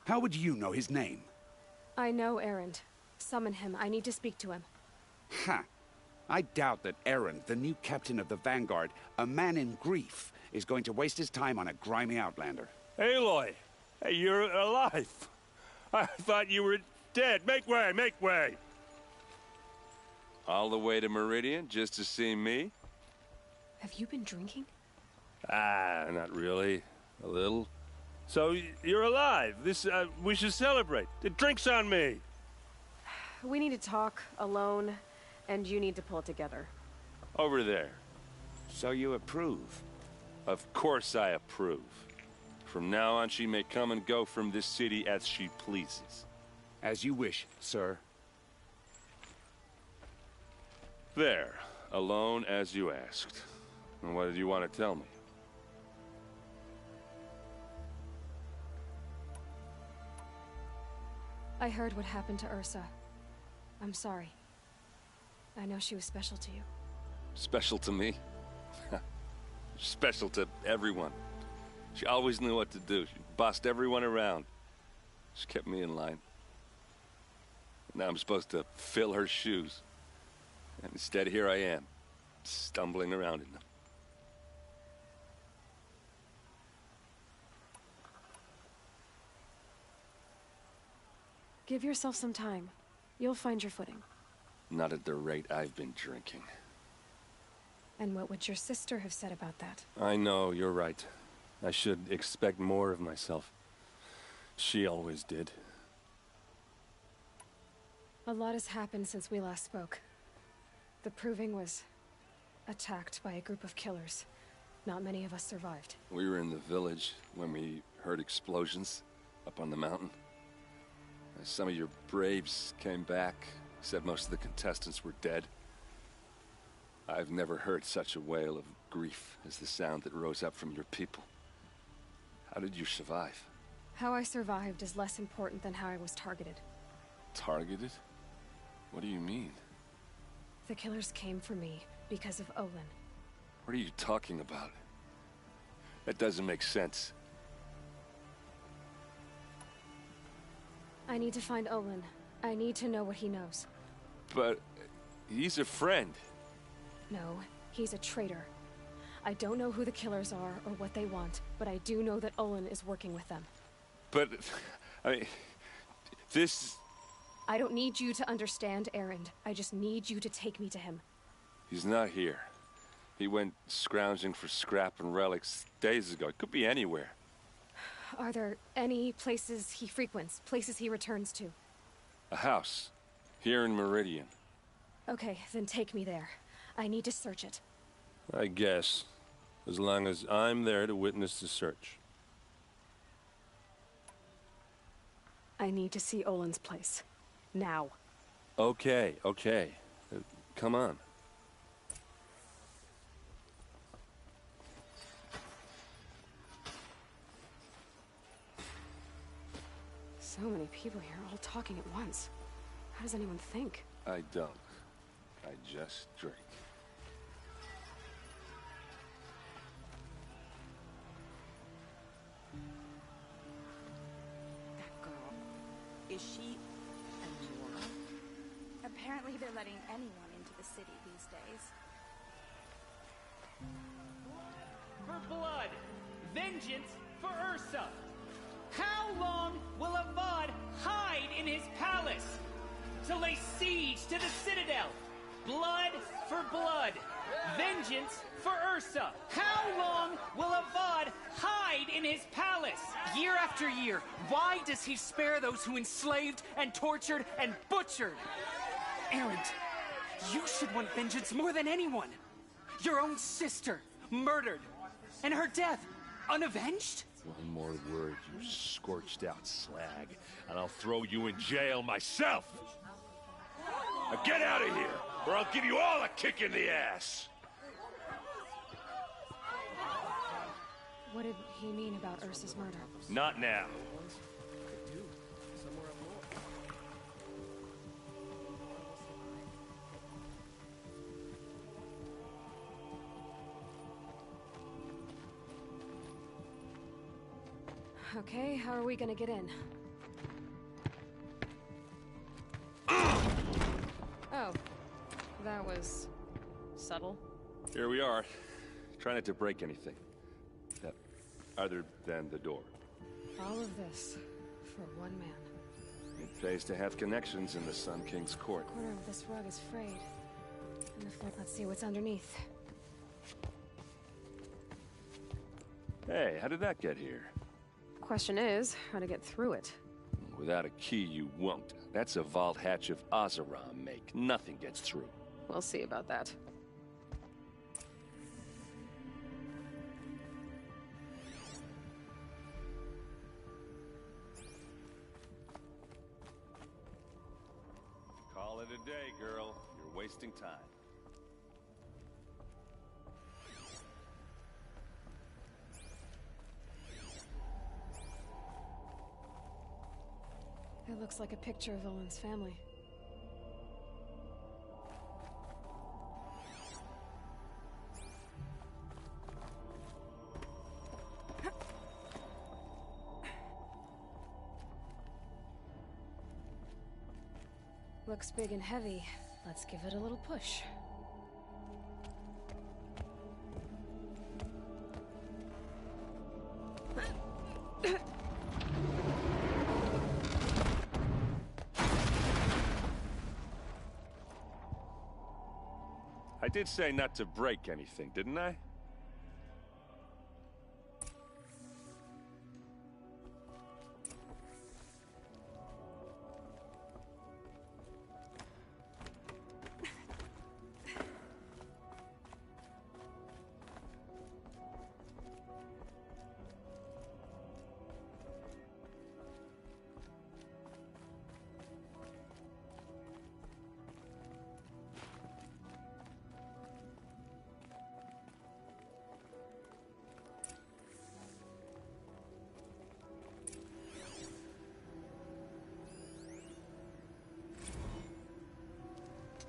How would you know his name? I know Erend. Summon him. I need to speak to him. Ha! I doubt that Erend, the new captain of the Vanguard, a man in grief, is going to waste his time on a grimy Outlander. Aloy! Hey, you're alive! I thought you were dead. Make way! Make way! All the way to Meridian just to see me? Have you been drinking? Ah, not really. A little. So, you're alive. We should celebrate. The drink's on me. We need to talk, alone, and you need to pull it together. Over there. So you approve? Of course I approve. From now on, she may come and go from this city as she pleases. As you wish, sir. There. Alone as you asked. And what did you want to tell me? I heard what happened to Ursa. I'm sorry. I know she was special to you. Special to me? Special to everyone. She always knew what to do. She bossed everyone around. She kept me in line. Now I'm supposed to fill her shoes. And instead, here I am, stumbling around in them. Give yourself some time. You'll find your footing. Not at the rate I've been drinking. And what would your sister have said about that? I know, you're right. I should expect more of myself. She always did. A lot has happened since we last spoke. The Proving was attacked by a group of killers. Not many of us survived. We were in the village when we heard explosions up on the mountain. Some of your braves came back, said most of the contestants were dead. I've never heard such a wail of grief as the sound that rose up from your people. How did you survive? How I survived is less important than how I was targeted. Targeted? What do you mean? The killers came for me because of Olin. What are you talking about? That doesn't make sense. I need to find Olin. I need to know what he knows. But he's a friend. No, he's a traitor. I don't know who the killers are or what they want, but I do know that Olin is working with them. But, I mean, this... I don't need you to understand, Erend. I just need you to take me to him. He's not here. He went scrounging for scrap and relics days ago. It could be anywhere. Are there any places he frequents, places he returns to? A house. Here in Meridian. Okay, then take me there. I need to search it. I guess. As long as I'm there to witness the search. I need to see Olin's place. Now. Okay. Come on. So many people here, all talking at once. How does anyone think? I don't. I just drink. That girl. Is she Amora? Apparently they're letting anyone into the city these days. For blood! Vengeance for Ursa! How long will Avad hide in his palace? To lay siege to the citadel! Blood for blood! Vengeance for Ursa! How long will Avad hide in his palace? Year after year, why does he spare those who enslaved and tortured and butchered? Erend, you should want vengeance more than anyone. Your own sister, murdered, and her death, unavenged? One more word, you scorched-out slag, and I'll throw you in jail myself! Now get out of here, or I'll give you all a kick in the ass! What did he mean about Ursa's murder? Not now. Okay, how are we gonna get in? Oh, that was subtle. Here we are. Try not to break anything. Other than the door. All of this for one man. It pays to have connections in the Sun King's court. The corner of this rug is frayed. Let's see what's underneath. Hey, how did that get here? Question is, how to get through it. Without a key, you won't. That's a vault hatch of Azeram make. Nothing gets through. We'll see about that. Call it a day, girl. You're wasting time. It looks like a picture of Olin's family. Looks big and heavy. Let's give it a little push. I did say not to break anything, didn't I?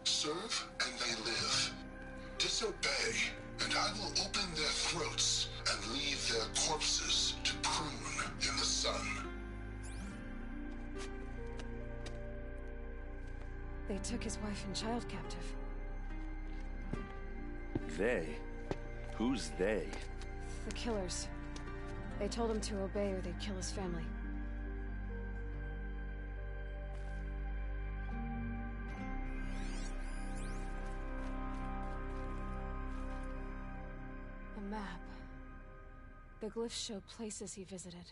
Serve and they live. Disobey, and I will open their throats and leave their corpses to prune in the sun. They took his wife and child captive. They? Who's they? The killers. They told him to obey or they'd kill his family. A map. The glyphs show places he visited.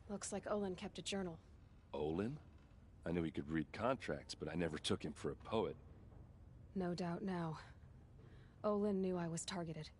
Looks like Olin kept a journal. Olin? I knew he could read contracts, but I never took him for a poet. No doubt now. Olin knew I was targeted.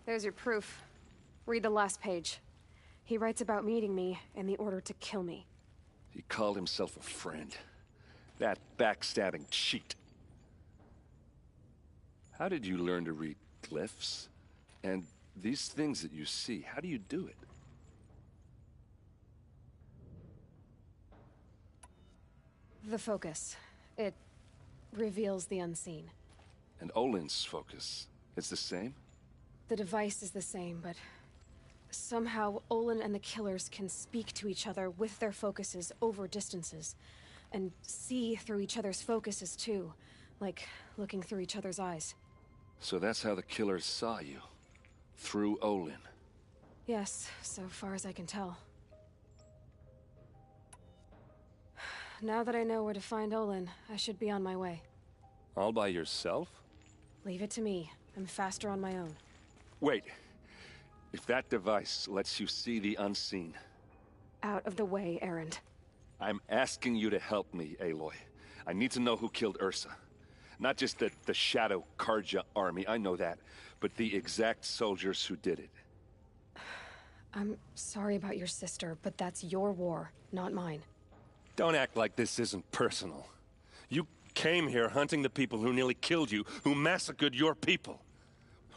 There's your proof. Read the last page. He writes about meeting me and the order to kill me. He called himself a friend. That backstabbing cheat. How did you learn to read glyphs? And these things that you see, how do you do it? The focus. It reveals the unseen. And Olin's focus, it's the same? The device is the same, but somehow Olin and the killers can speak to each other with their focuses over distances, and see through each other's focuses too, like looking through each other's eyes. So that's how the killers saw you? Through Olin? Yes, so far as I can tell. Now that I know where to find Olin, I should be on my way. All by yourself? Leave it to me. I'm faster on my own. Wait. If that device lets you see the unseen... Out of the way, Erend. I'm asking you to help me, Aloy. I need to know who killed Ursa. Not just the Shadow Karja army, I know that, but the exact soldiers who did it. I'm sorry about your sister, but that's your war, not mine. Don't act like this isn't personal. You came here hunting the people who nearly killed you, who massacred your people.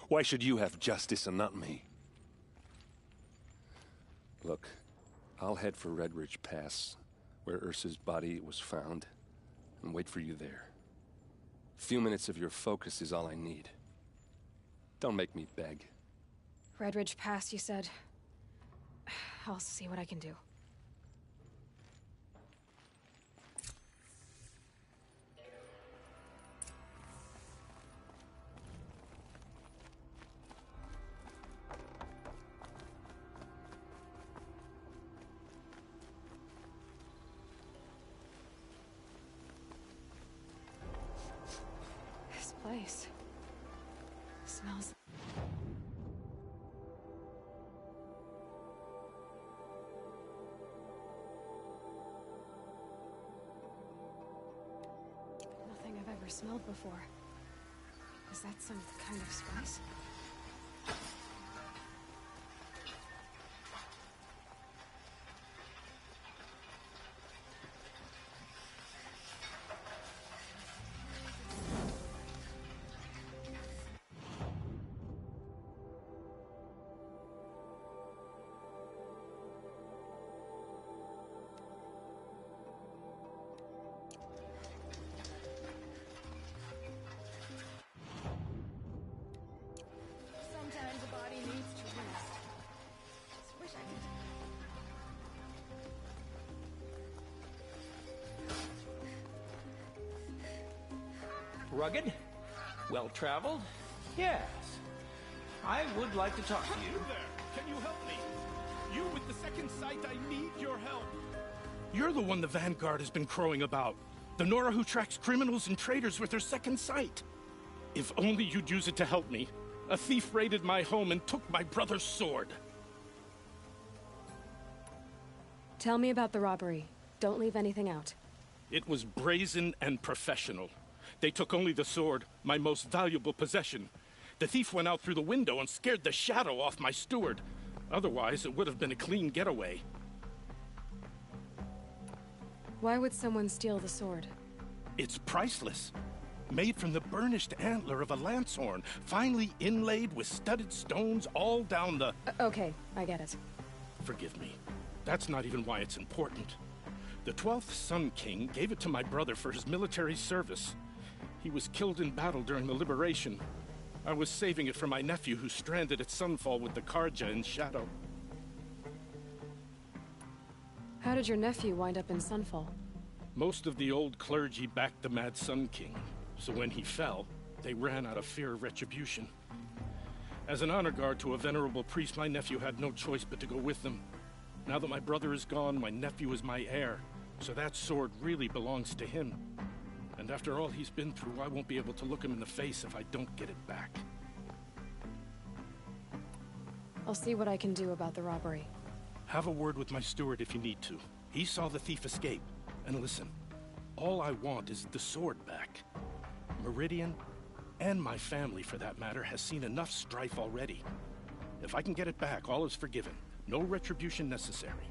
Why should you have justice and not me? Look, I'll head for Red Ridge Pass, where Ursa's body was found, and wait for you there. A few minutes of your focus is all I need. Don't make me beg. Red Ridge Pass, you said? I'll see what I can do. This place smells. Nothing I've ever smelled before. Is that some kind of spice? rugged, well-traveled. Yes. I would like to talk to you. There! Can you help me? You with the second sight, I need your help. You're the one the Vanguard has been crowing about. The Nora who tracks criminals and traitors with her second sight. If only you'd use it to help me. A thief raided my home and took my brother's sword. Tell me about the robbery. Don't leave anything out. It was brazen and professional. They took only the sword, my most valuable possession. The thief went out through the window and scared the shadow off my steward. Otherwise, it would have been a clean getaway. Why would someone steal the sword? It's priceless. Made from the burnished antler of a lancehorn, finely inlaid with studded stones all down the... Okay, I get it. Forgive me. That's not even why it's important. The 12th Sun King gave it to my brother for his military service. He was killed in battle during the Liberation. I was saving it for my nephew who's stranded at Sunfall with the Karja in Shadow. How did your nephew wind up in Sunfall? Most of the old clergy backed the Mad Sun King, so when he fell, they ran out of fear of retribution. As an honor guard to a venerable priest, my nephew had no choice but to go with them. Now that my brother is gone, my nephew is my heir, so that sword really belongs to him. And after all he's been through, I won't be able to look him in the face if I don't get it back. I'll see what I can do about the robbery. Have a word with my steward if you need to. He saw the thief escape. And listen, all I want is the sword back. Meridian, and my family for that matter, has seen enough strife already. If I can get it back, all is forgiven. No retribution necessary.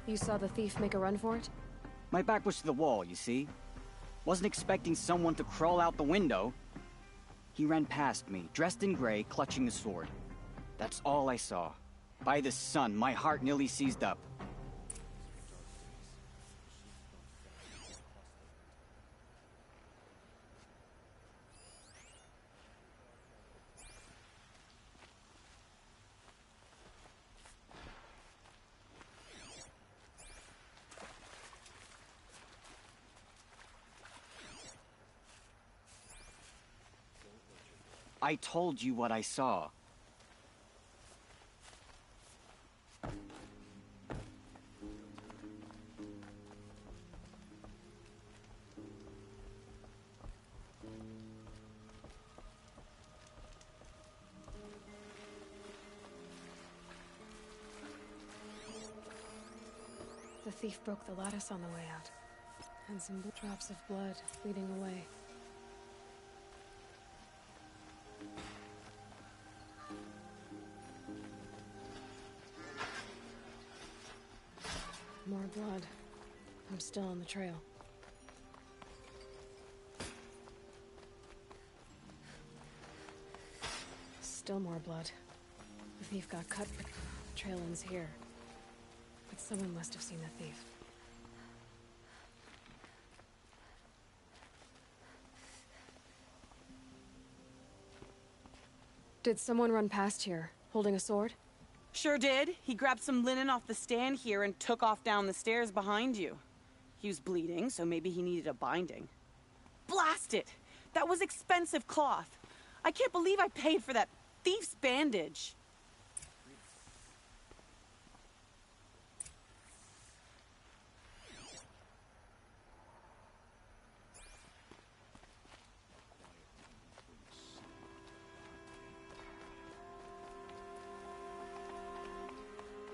You saw the thief make a run for it? My back was to the wall, you see. Wasn't expecting someone to crawl out the window. He ran past me, dressed in gray, clutching the sword. That's all I saw. By the sun, my heart nearly seized up. I told you what I saw. The thief broke the lattice on the way out, and some drops of blood leading the way. More blood. I'm still on the trail. Still more blood. The thief got cut, but the trail ends here. But someone must have seen the thief. Did someone run past here, holding a sword? Sure did. He grabbed some linen off the stand here and took off down the stairs behind you. He was bleeding, so maybe he needed a binding. Blast it! That was expensive cloth. I can't believe I paid for that thief's bandage.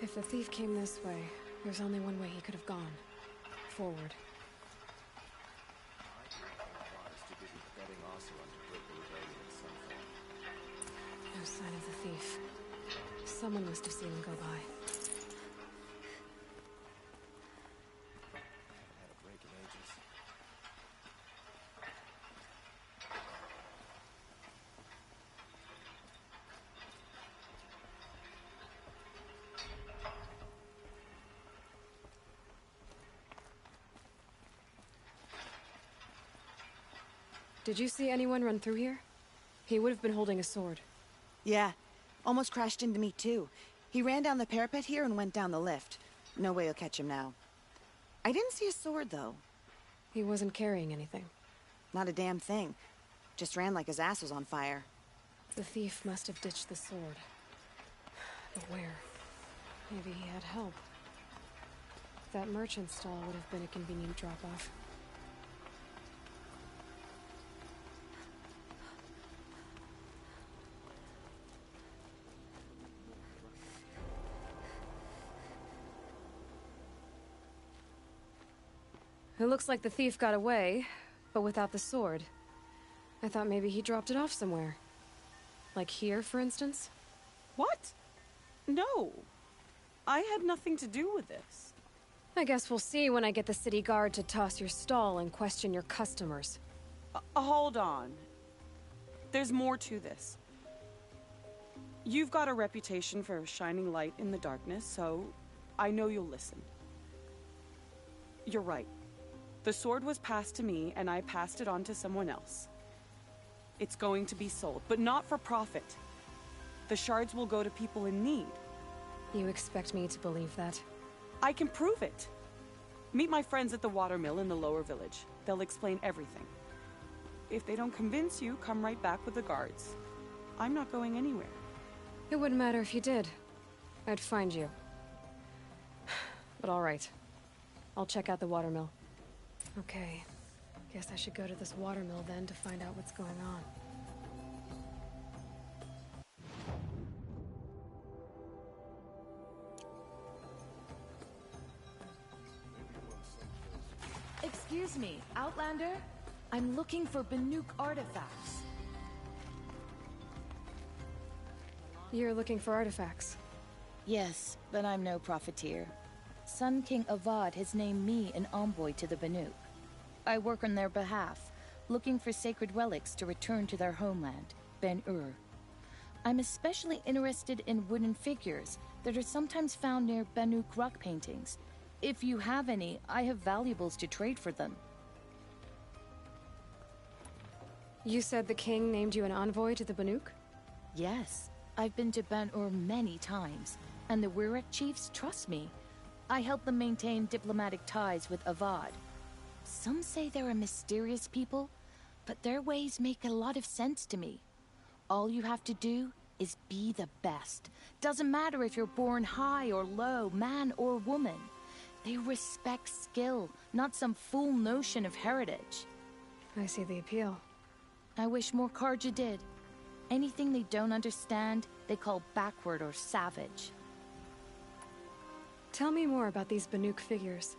If the thief came this way, there's only one way he could have gone. Forward. No sign of the thief. Someone must have seen him go by. Did you see anyone run through here? He would have been holding a sword. Yeah. Almost crashed into me, too. He ran down the parapet here and went down the lift. No way you'll catch him now. I didn't see a sword, though. He wasn't carrying anything. Not a damn thing. Just ran like his ass was on fire. The thief must have ditched the sword. But where? Maybe he had help. That merchant stall would have been a convenient drop-off. It looks like the thief got away, but without the sword. I thought maybe he dropped it off somewhere. Like here, for instance? What? No. I had nothing to do with this. I guess we'll see when I get the city guard to toss your stall and question your customers. Hold on. There's more to this. You've got a reputation for shining light in the darkness, so I know you'll listen. You're right. The sword was passed to me, and I passed it on to someone else. It's going to be sold, but not for profit. The shards will go to people in need. You expect me to believe that? I can prove it. Meet my friends at the watermill in the lower village. They'll explain everything. If they don't convince you, come right back with the guards. I'm not going anywhere. It wouldn't matter if you did. I'd find you. But all right. I'll check out the watermill. Okay. Guess I should go to this watermill then to find out what's going on. Excuse me, Outlander? I'm looking for Banuk artifacts. You're looking for artifacts? Yes, but I'm no profiteer. Sun King Avad has named me an envoy to the Banuk. I work on their behalf, looking for sacred relics to return to their homeland, Ben-Ur. I'm especially interested in wooden figures that are sometimes found near Banuk rock paintings. If you have any, I have valuables to trade for them. You said the king named you an envoy to the Banuk? Yes, I've been to Ben-Ur many times, and the Wirek chiefs trust me. I help them maintain diplomatic ties with Avad. Some say they're a mysterious people, but their ways make a lot of sense to me. All you have to do is be the best. Doesn't matter if you're born high or low, man or woman. They respect skill, not some fool notion of heritage. I see the appeal. I wish more Karja did. Anything they don't understand, they call backward or savage. Tell me more about these Banuk figures.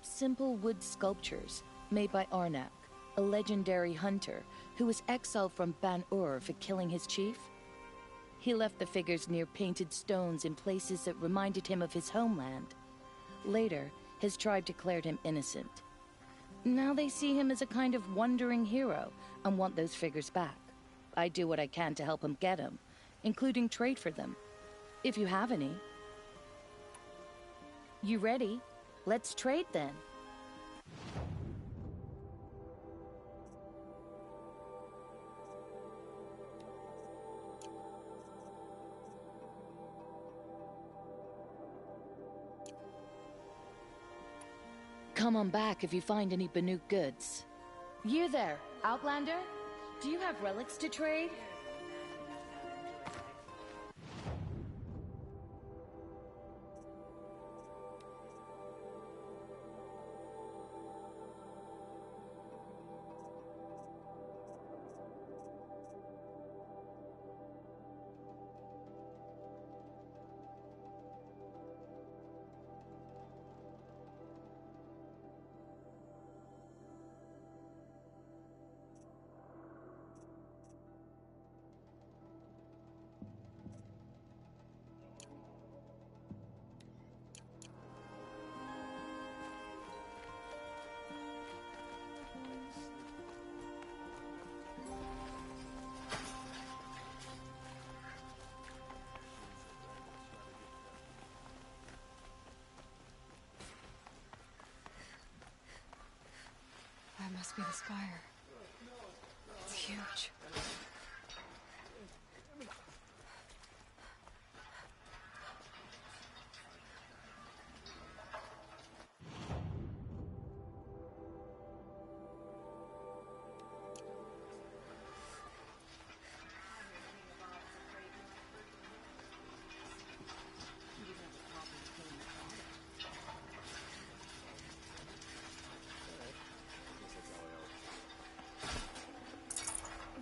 Simple wood sculptures made by Arnak, a legendary hunter who was exiled from Ban-Ur for killing his chief. He left the figures near painted stones in places that reminded him of his homeland. Later, his tribe declared him innocent. Now they see him as a kind of wandering hero and want those figures back. I do what I can to help him get them, including trade for them. If you have any. You ready? Let's trade then. Come on back if you find any Banuk goods. You there, Outlander? Do you have relics to trade? That must be the spire. huge.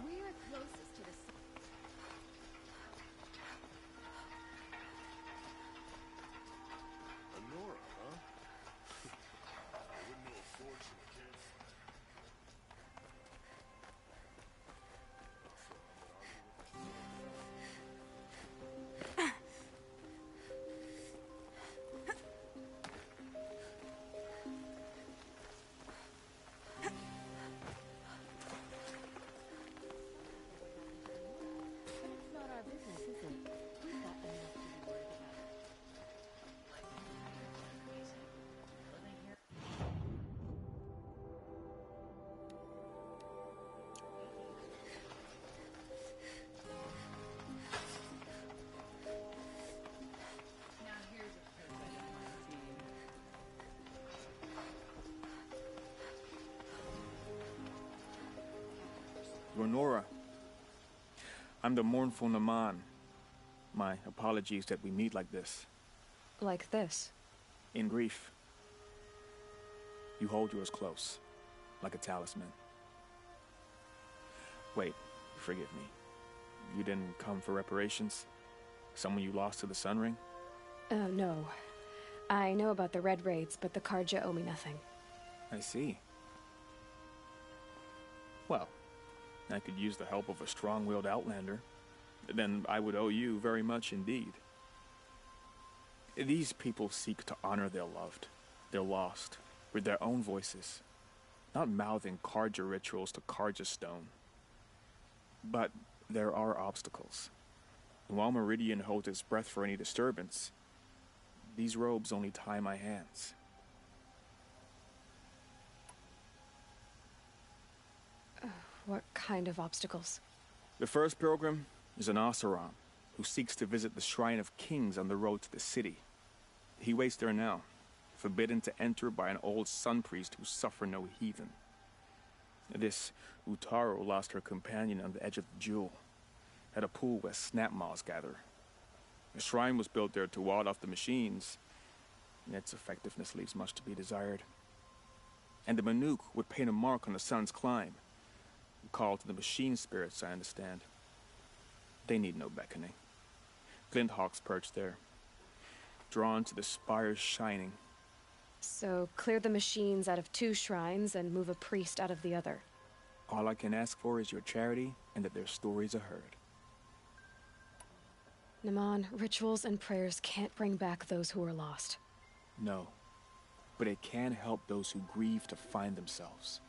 We are closest to the sun. Honora, huh? I wouldn't know a fortune I can't find. But it's not our business, is it? We've got enough to be worried about. Renora, I'm the mournful Naman. My apologies that we meet like this. Like this? In grief. You hold yours close, like a talisman. Wait, forgive me. You didn't come for reparations? Someone you lost to the Sun Ring? No. I know about the Red Raids, but the Karja owe me nothing. I see. Well, I could use the help of a strong-willed outlander. Then I would owe you very much indeed. These people seek to honor their loved, their lost, with their own voices, not mouthing Karja rituals to Karja stone. But there are obstacles. And while Meridian holds its breath for any disturbance, these robes only tie my hands. What kind of obstacles? The first pilgrim is an Oseram who seeks to visit the Shrine of Kings on the road to the city. He waits there now, forbidden to enter by an old sun priest who suffer no heathen. This Utaro lost her companion on the edge of the jewel, at a pool where snap moths gather. The shrine was built there to ward off the machines, and its effectiveness leaves much to be desired. And the Manuk would paint a mark on the sun's climb, a call to the machine spirits, I understand. They need no beckoning. Glinthawks perch there, drawn to the spires shining. So clear the machines out of two shrines and move a priest out of the other. All I can ask for is your charity and that their stories are heard. Naman, rituals and prayers can't bring back those who are lost. No, but it can help those who grieve to find themselves.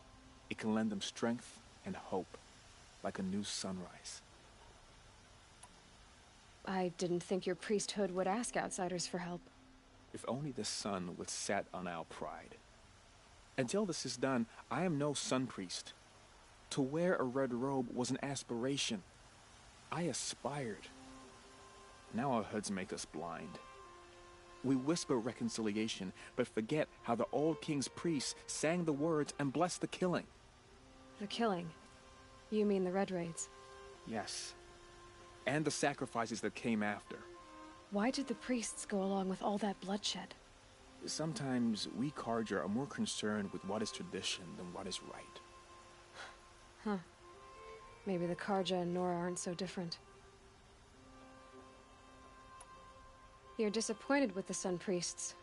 It can lend them strength and hope, like a new sunrise. I didn't think your priesthood would ask outsiders for help. If only the sun would set on our pride. Until this is done, I am no sun priest. To wear a red robe was an aspiration. I aspired. Now our hoods make us blind. We whisper reconciliation, but forget how the old king's priests sang the words and blessed the killing. The killing? You mean the Red Raids? Yes. And the sacrifices that came after. Why did the priests go along with all that bloodshed? Sometimes we Karja are more concerned with what is tradition than what is right. Huh. Maybe the Karja and Nora aren't so different. You're disappointed with the Sun Priests,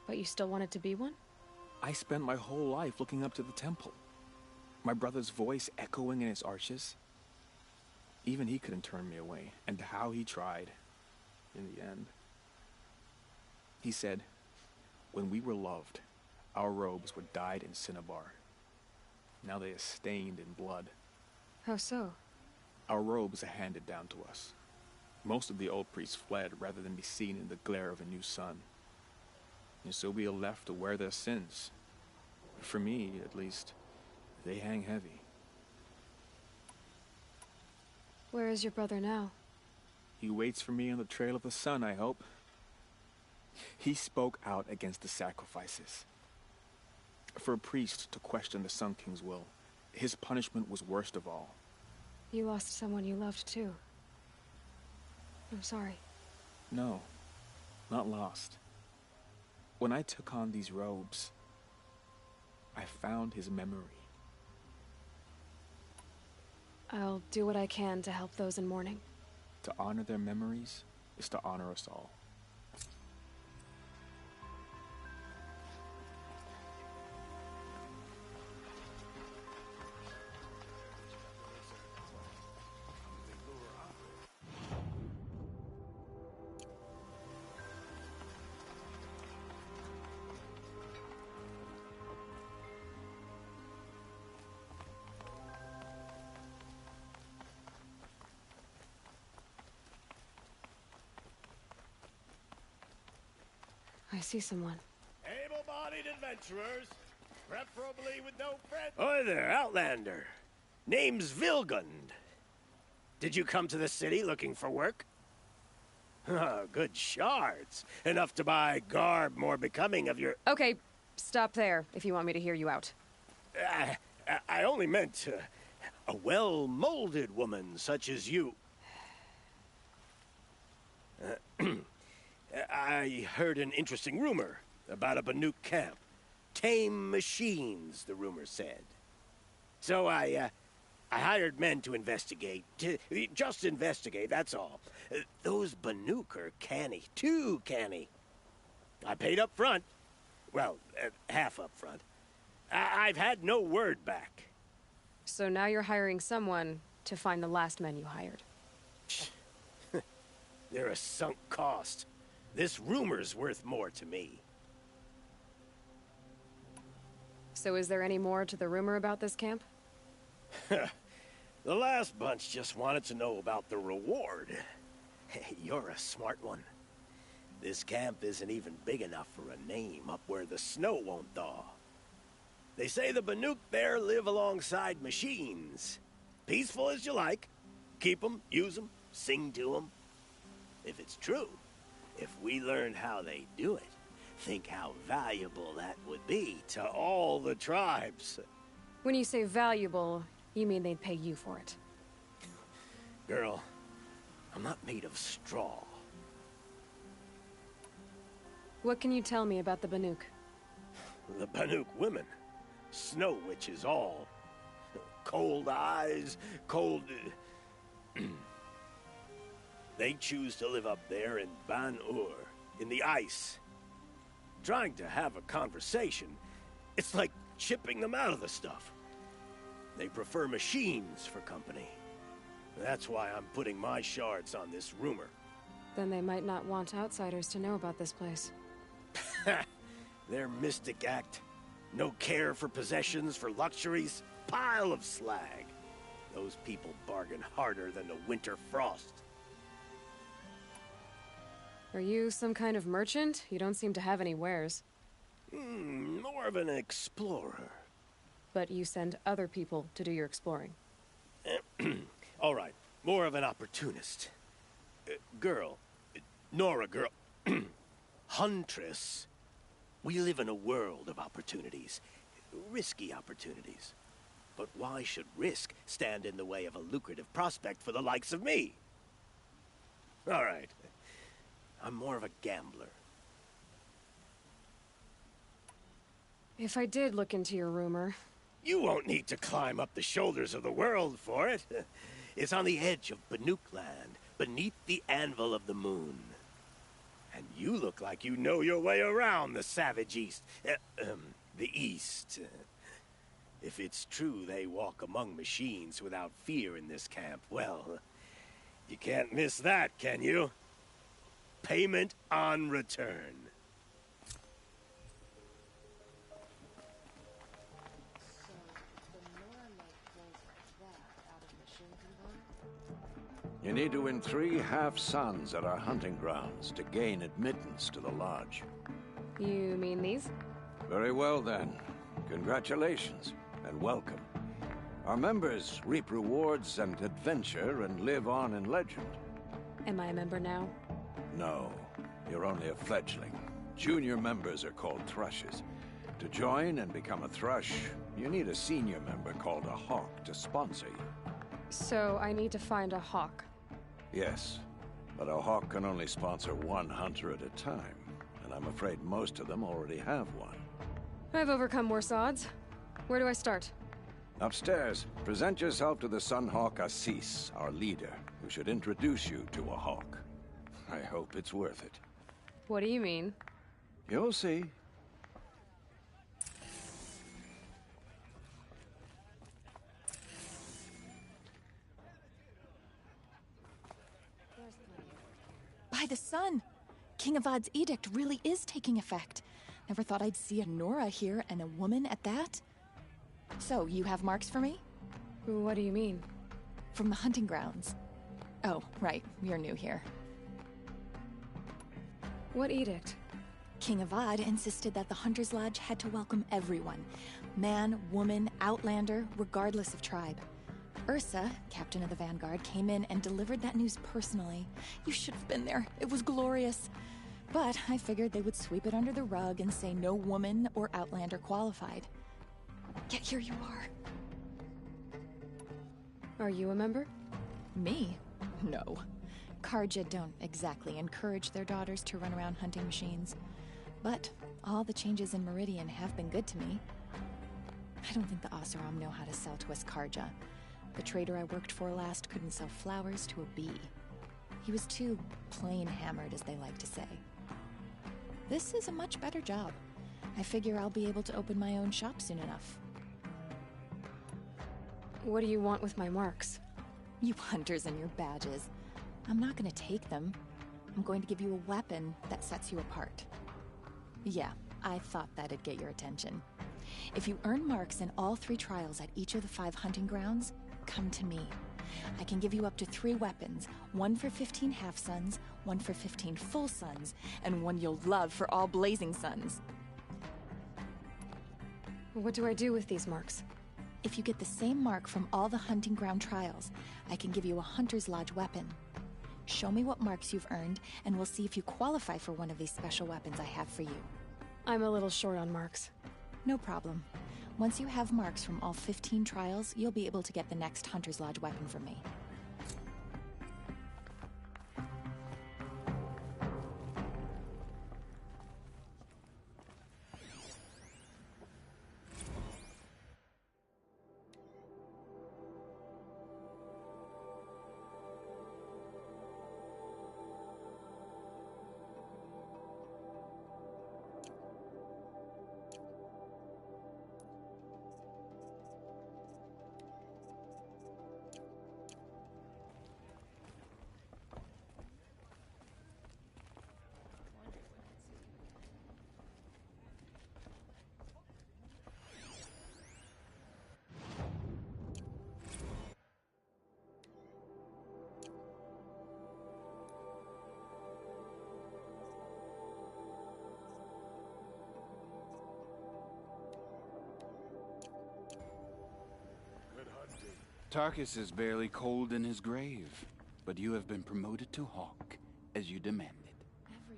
but you still wanted to be one? I spent my whole life looking up to the temple. My brother's voice echoing in its arches. Even he couldn't turn me away, and how he tried, in the end. He said, when we were loved, our robes were dyed in cinnabar. Now they are stained in blood. How so? Our robes are handed down to us. Most of the old priests fled rather than be seen in the glare of a new sun. And so we are left to wear their sins. For me, at least, they hang heavy. Where is your brother now? He waits for me on the trail of the sun, I hope. He spoke out against the sacrifices. For a priest to question the Sun King's will, his punishment was worst of all. You lost someone you loved, too. I'm sorry. No, not lost. When I took on these robes, I found his memory. I'll do what I can to help those in mourning. To honor their memories is to honor us all. I see someone. Able-bodied adventurers, preferably with no friends. Oi there, Outlander. Name's Vilgund. Did you come to the city looking for work? Good shards. Enough to buy garb more becoming of your... Okay, stop there if you want me to hear you out. I only meant a well-molded woman such as you. I heard an interesting rumor about a Banuk camp. Tame machines, the rumor said. So I hired men to investigate. Just investigate, that's all. Those Banuk are canny, too canny. I paid up front. Well, half up front. I've had no word back. So now you're hiring someone to find the last men you hired. They're a sunk cost. This rumor's worth more to me. So is there any more to the rumor about this camp? The last bunch just wanted to know about the reward. Hey, you're a smart one. This camp isn't even big enough for a name up where the snow won't thaw. They say the Banuk there live alongside machines. Peaceful as you like. Keep 'em, use 'em, sing to 'em. If it's true, if we learned how they do it, think how valuable that would be to all the tribes. When you say valuable, you mean they'd pay you for it. Girl, I'm not made of straw. What can you tell me about the Banuk? The Banuk women. Snow witches all. Cold eyes, cold... They choose to live up there in Ban-Ur, in the ice. Trying to have a conversation, it's like chipping them out of the stuff. They prefer machines for company. That's why I'm putting my shards on this rumor. Then they might not want outsiders to know about this place. Their mystic act. No care for possessions, for luxuries. Pile of slag. Those people bargain harder than the winter frost. Are you some kind of merchant? You don't seem to have any wares. More of an explorer. But you send other people to do your exploring. All right, more of an opportunist. Girl, Nora girl, Huntress. We live in a world of opportunities. Risky opportunities. But why should risk stand in the way of a lucrative prospect for the likes of me? All right. I'm more of a gambler. If I did look into your rumor... You won't need to climb up the shoulders of the world for it. It's on the edge of Banuk land, beneath the anvil of the moon. And you look like you know your way around the savage east. The east. If it's true they walk among machines without fear in this camp, well, you can't miss that, can you? Payment on return. You need to win 3 half-suns at our hunting grounds to gain admittance to the lodge. You mean these? Very well, then. Congratulations, and welcome. Our members reap rewards and adventure and live on in legend. Am I a member now? No, you're only a fledgling. Junior members are called thrushes. To join and become a thrush, you need a senior member called a hawk to sponsor you. So I need to find a hawk. Yes, but a hawk can only sponsor one hunter at a time, and I'm afraid most of them already have one. I've overcome worse odds. Where do I start? Upstairs, present yourself to the Sunhawk Assis, our leader, who should introduce you to a hawk. I hope it's worth it. What do you mean? You'll see. By the sun! King Avad's edict really is taking effect. Never thought I'd see a Nora here, and a woman at that. So, you have marks for me? What do you mean? From the hunting grounds. Oh, right, you're new here. What edict? King Avad insisted that the Hunter's Lodge had to welcome everyone. Man, woman, outlander, regardless of tribe. Ursa, captain of the Vanguard, came in and delivered that news personally. You should have been there. It was glorious. But I figured they would sweep it under the rug and say no woman or outlander qualified. Yet here you are. Are you a member? Me? No. Karja don't exactly encourage their daughters to run around hunting machines. But all the changes in Meridian have been good to me. I don't think the Oseram know how to sell to us Karja. The trader I worked for last couldn't sell flowers to a bee. He was too plain hammered, as they like to say. This is a much better job. I figure I'll be able to open my own shop soon enough. What do you want with my marks? You hunters and your badges. I'm not gonna take them. I'm going to give you a weapon that sets you apart. Yeah, I thought that'd get your attention. If you earn marks in all 3 trials at each of the 5 hunting grounds, come to me. I can give you up to 3 weapons, one for 15 half-suns, one for 15 full suns, and one you'll love for all blazing suns. What do I do with these marks? If you get the same mark from all the hunting ground trials, I can give you a Hunter's Lodge weapon. Show me what marks you've earned, and we'll see if you qualify for one of these special weapons I have for you. I'm a little short on marks. No problem. Once you have marks from all 15 trials, you'll be able to get the next Hunter's Lodge weapon from me. Tarkus is barely cold in his grave, but you have been promoted to Hawk, as you demanded.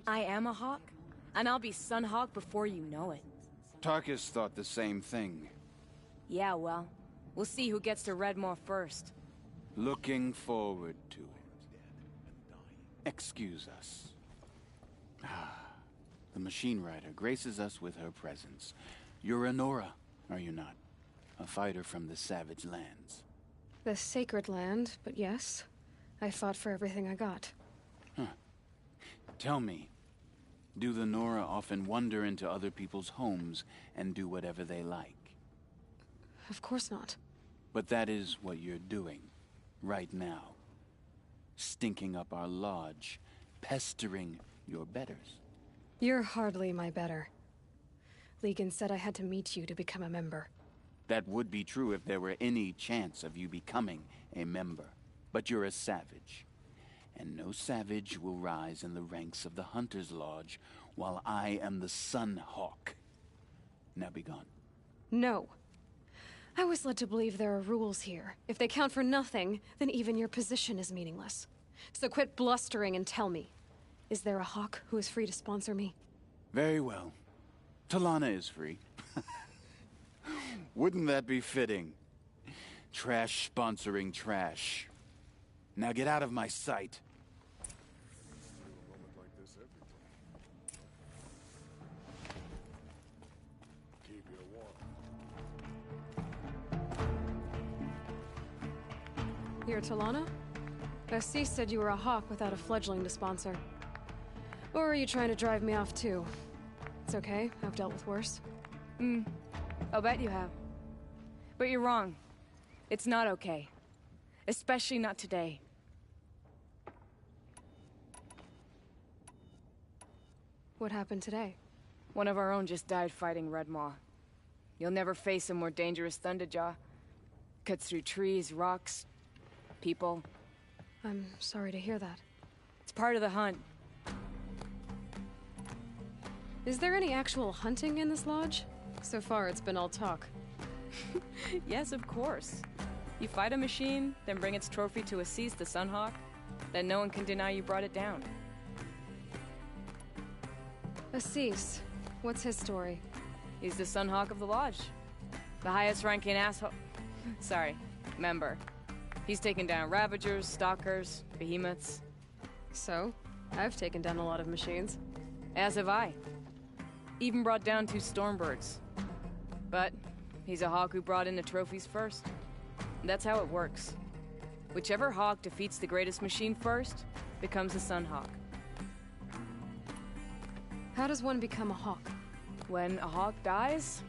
I am a Hawk, and I'll be Sunhawk before you know it. Tarkus thought the same thing. Yeah, well, we'll see who gets to Redmore first. Looking forward to it. Excuse us. The machine rider graces us with her presence. You're a Nora, are you not? A fighter from the Savage Lands. The Sacred Land, but yes. I fought for everything I got. Huh. Tell me, do the Nora often wander into other people's homes and do whatever they like? Of course not. But that is what you're doing, right now. Stinking up our lodge, pestering your betters. You're hardly my better. Legan said I had to meet you to become a member. That would be true if there were any chance of you becoming a member. But you're a savage. And no savage will rise in the ranks of the Hunter's Lodge while I am the Sun Hawk. Now be gone. No. I was led to believe there are rules here. If they count for nothing, then even your position is meaningless. So quit blustering and tell me. Is there a hawk who is free to sponsor me? Very well. Talana is free. Wouldn't that be fitting? Trash sponsoring trash. Now get out of my sight. You're Talana? Assis said you were a hawk without a fledgling to sponsor. Or are you trying to drive me off too? It's okay, I've dealt with worse. I'll bet you have. But you're wrong. It's not okay. Especially not today. What happened today? One of our own just died fighting Red Maw. You'll never face a more dangerous Thunderjaw. Cuts through trees, rocks, people. I'm sorry to hear that. It's part of the hunt. Is there any actual hunting in this lodge? So far, it's been all talk. Yes, of course. You fight a machine, then bring its trophy to Assis the Sunhawk, then no one can deny you brought it down. Assis, what's his story? He's the Sunhawk of the lodge. The highest ranking member. He's taken down Ravagers, Stalkers, Behemoths. So, I've taken down a lot of machines. As have I. Even brought down 2 Stormbirds. But he's a hawk who brought in the trophies first. That's how it works. Whichever hawk defeats the greatest machine first becomes a Sunhawk. How does one become a hawk? When a hawk dies,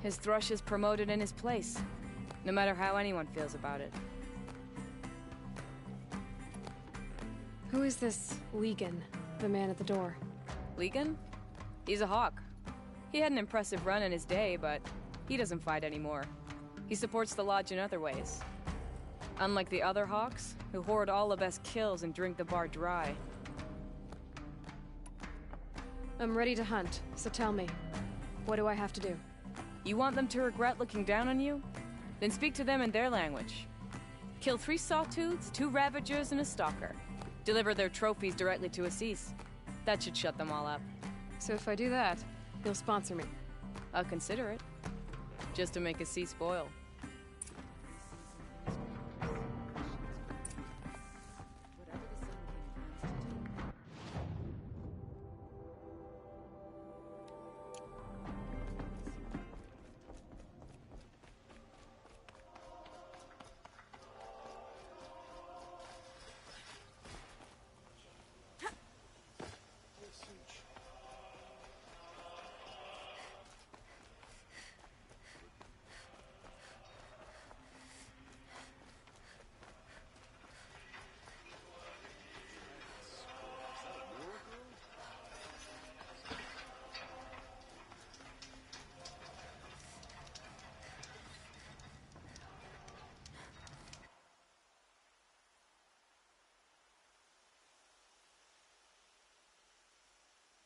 his thrush is promoted in his place, no matter how anyone feels about it. Who is this Legan, the man at the door? Legan? He's a hawk. He had an impressive run in his day, but he doesn't fight anymore. He supports the lodge in other ways. Unlike the other hawks, who hoard all the best kills and drink the bar dry. I'm ready to hunt, so tell me, what do I have to do? You want them to regret looking down on you? Then speak to them in their language. Kill 3 Sawtooths, 2 Ravagers, and a Stalker. Deliver their trophies directly to Assis. That should shut them all up. So if I do that, you'll sponsor me? I'll consider it. Just to make Assis spoil.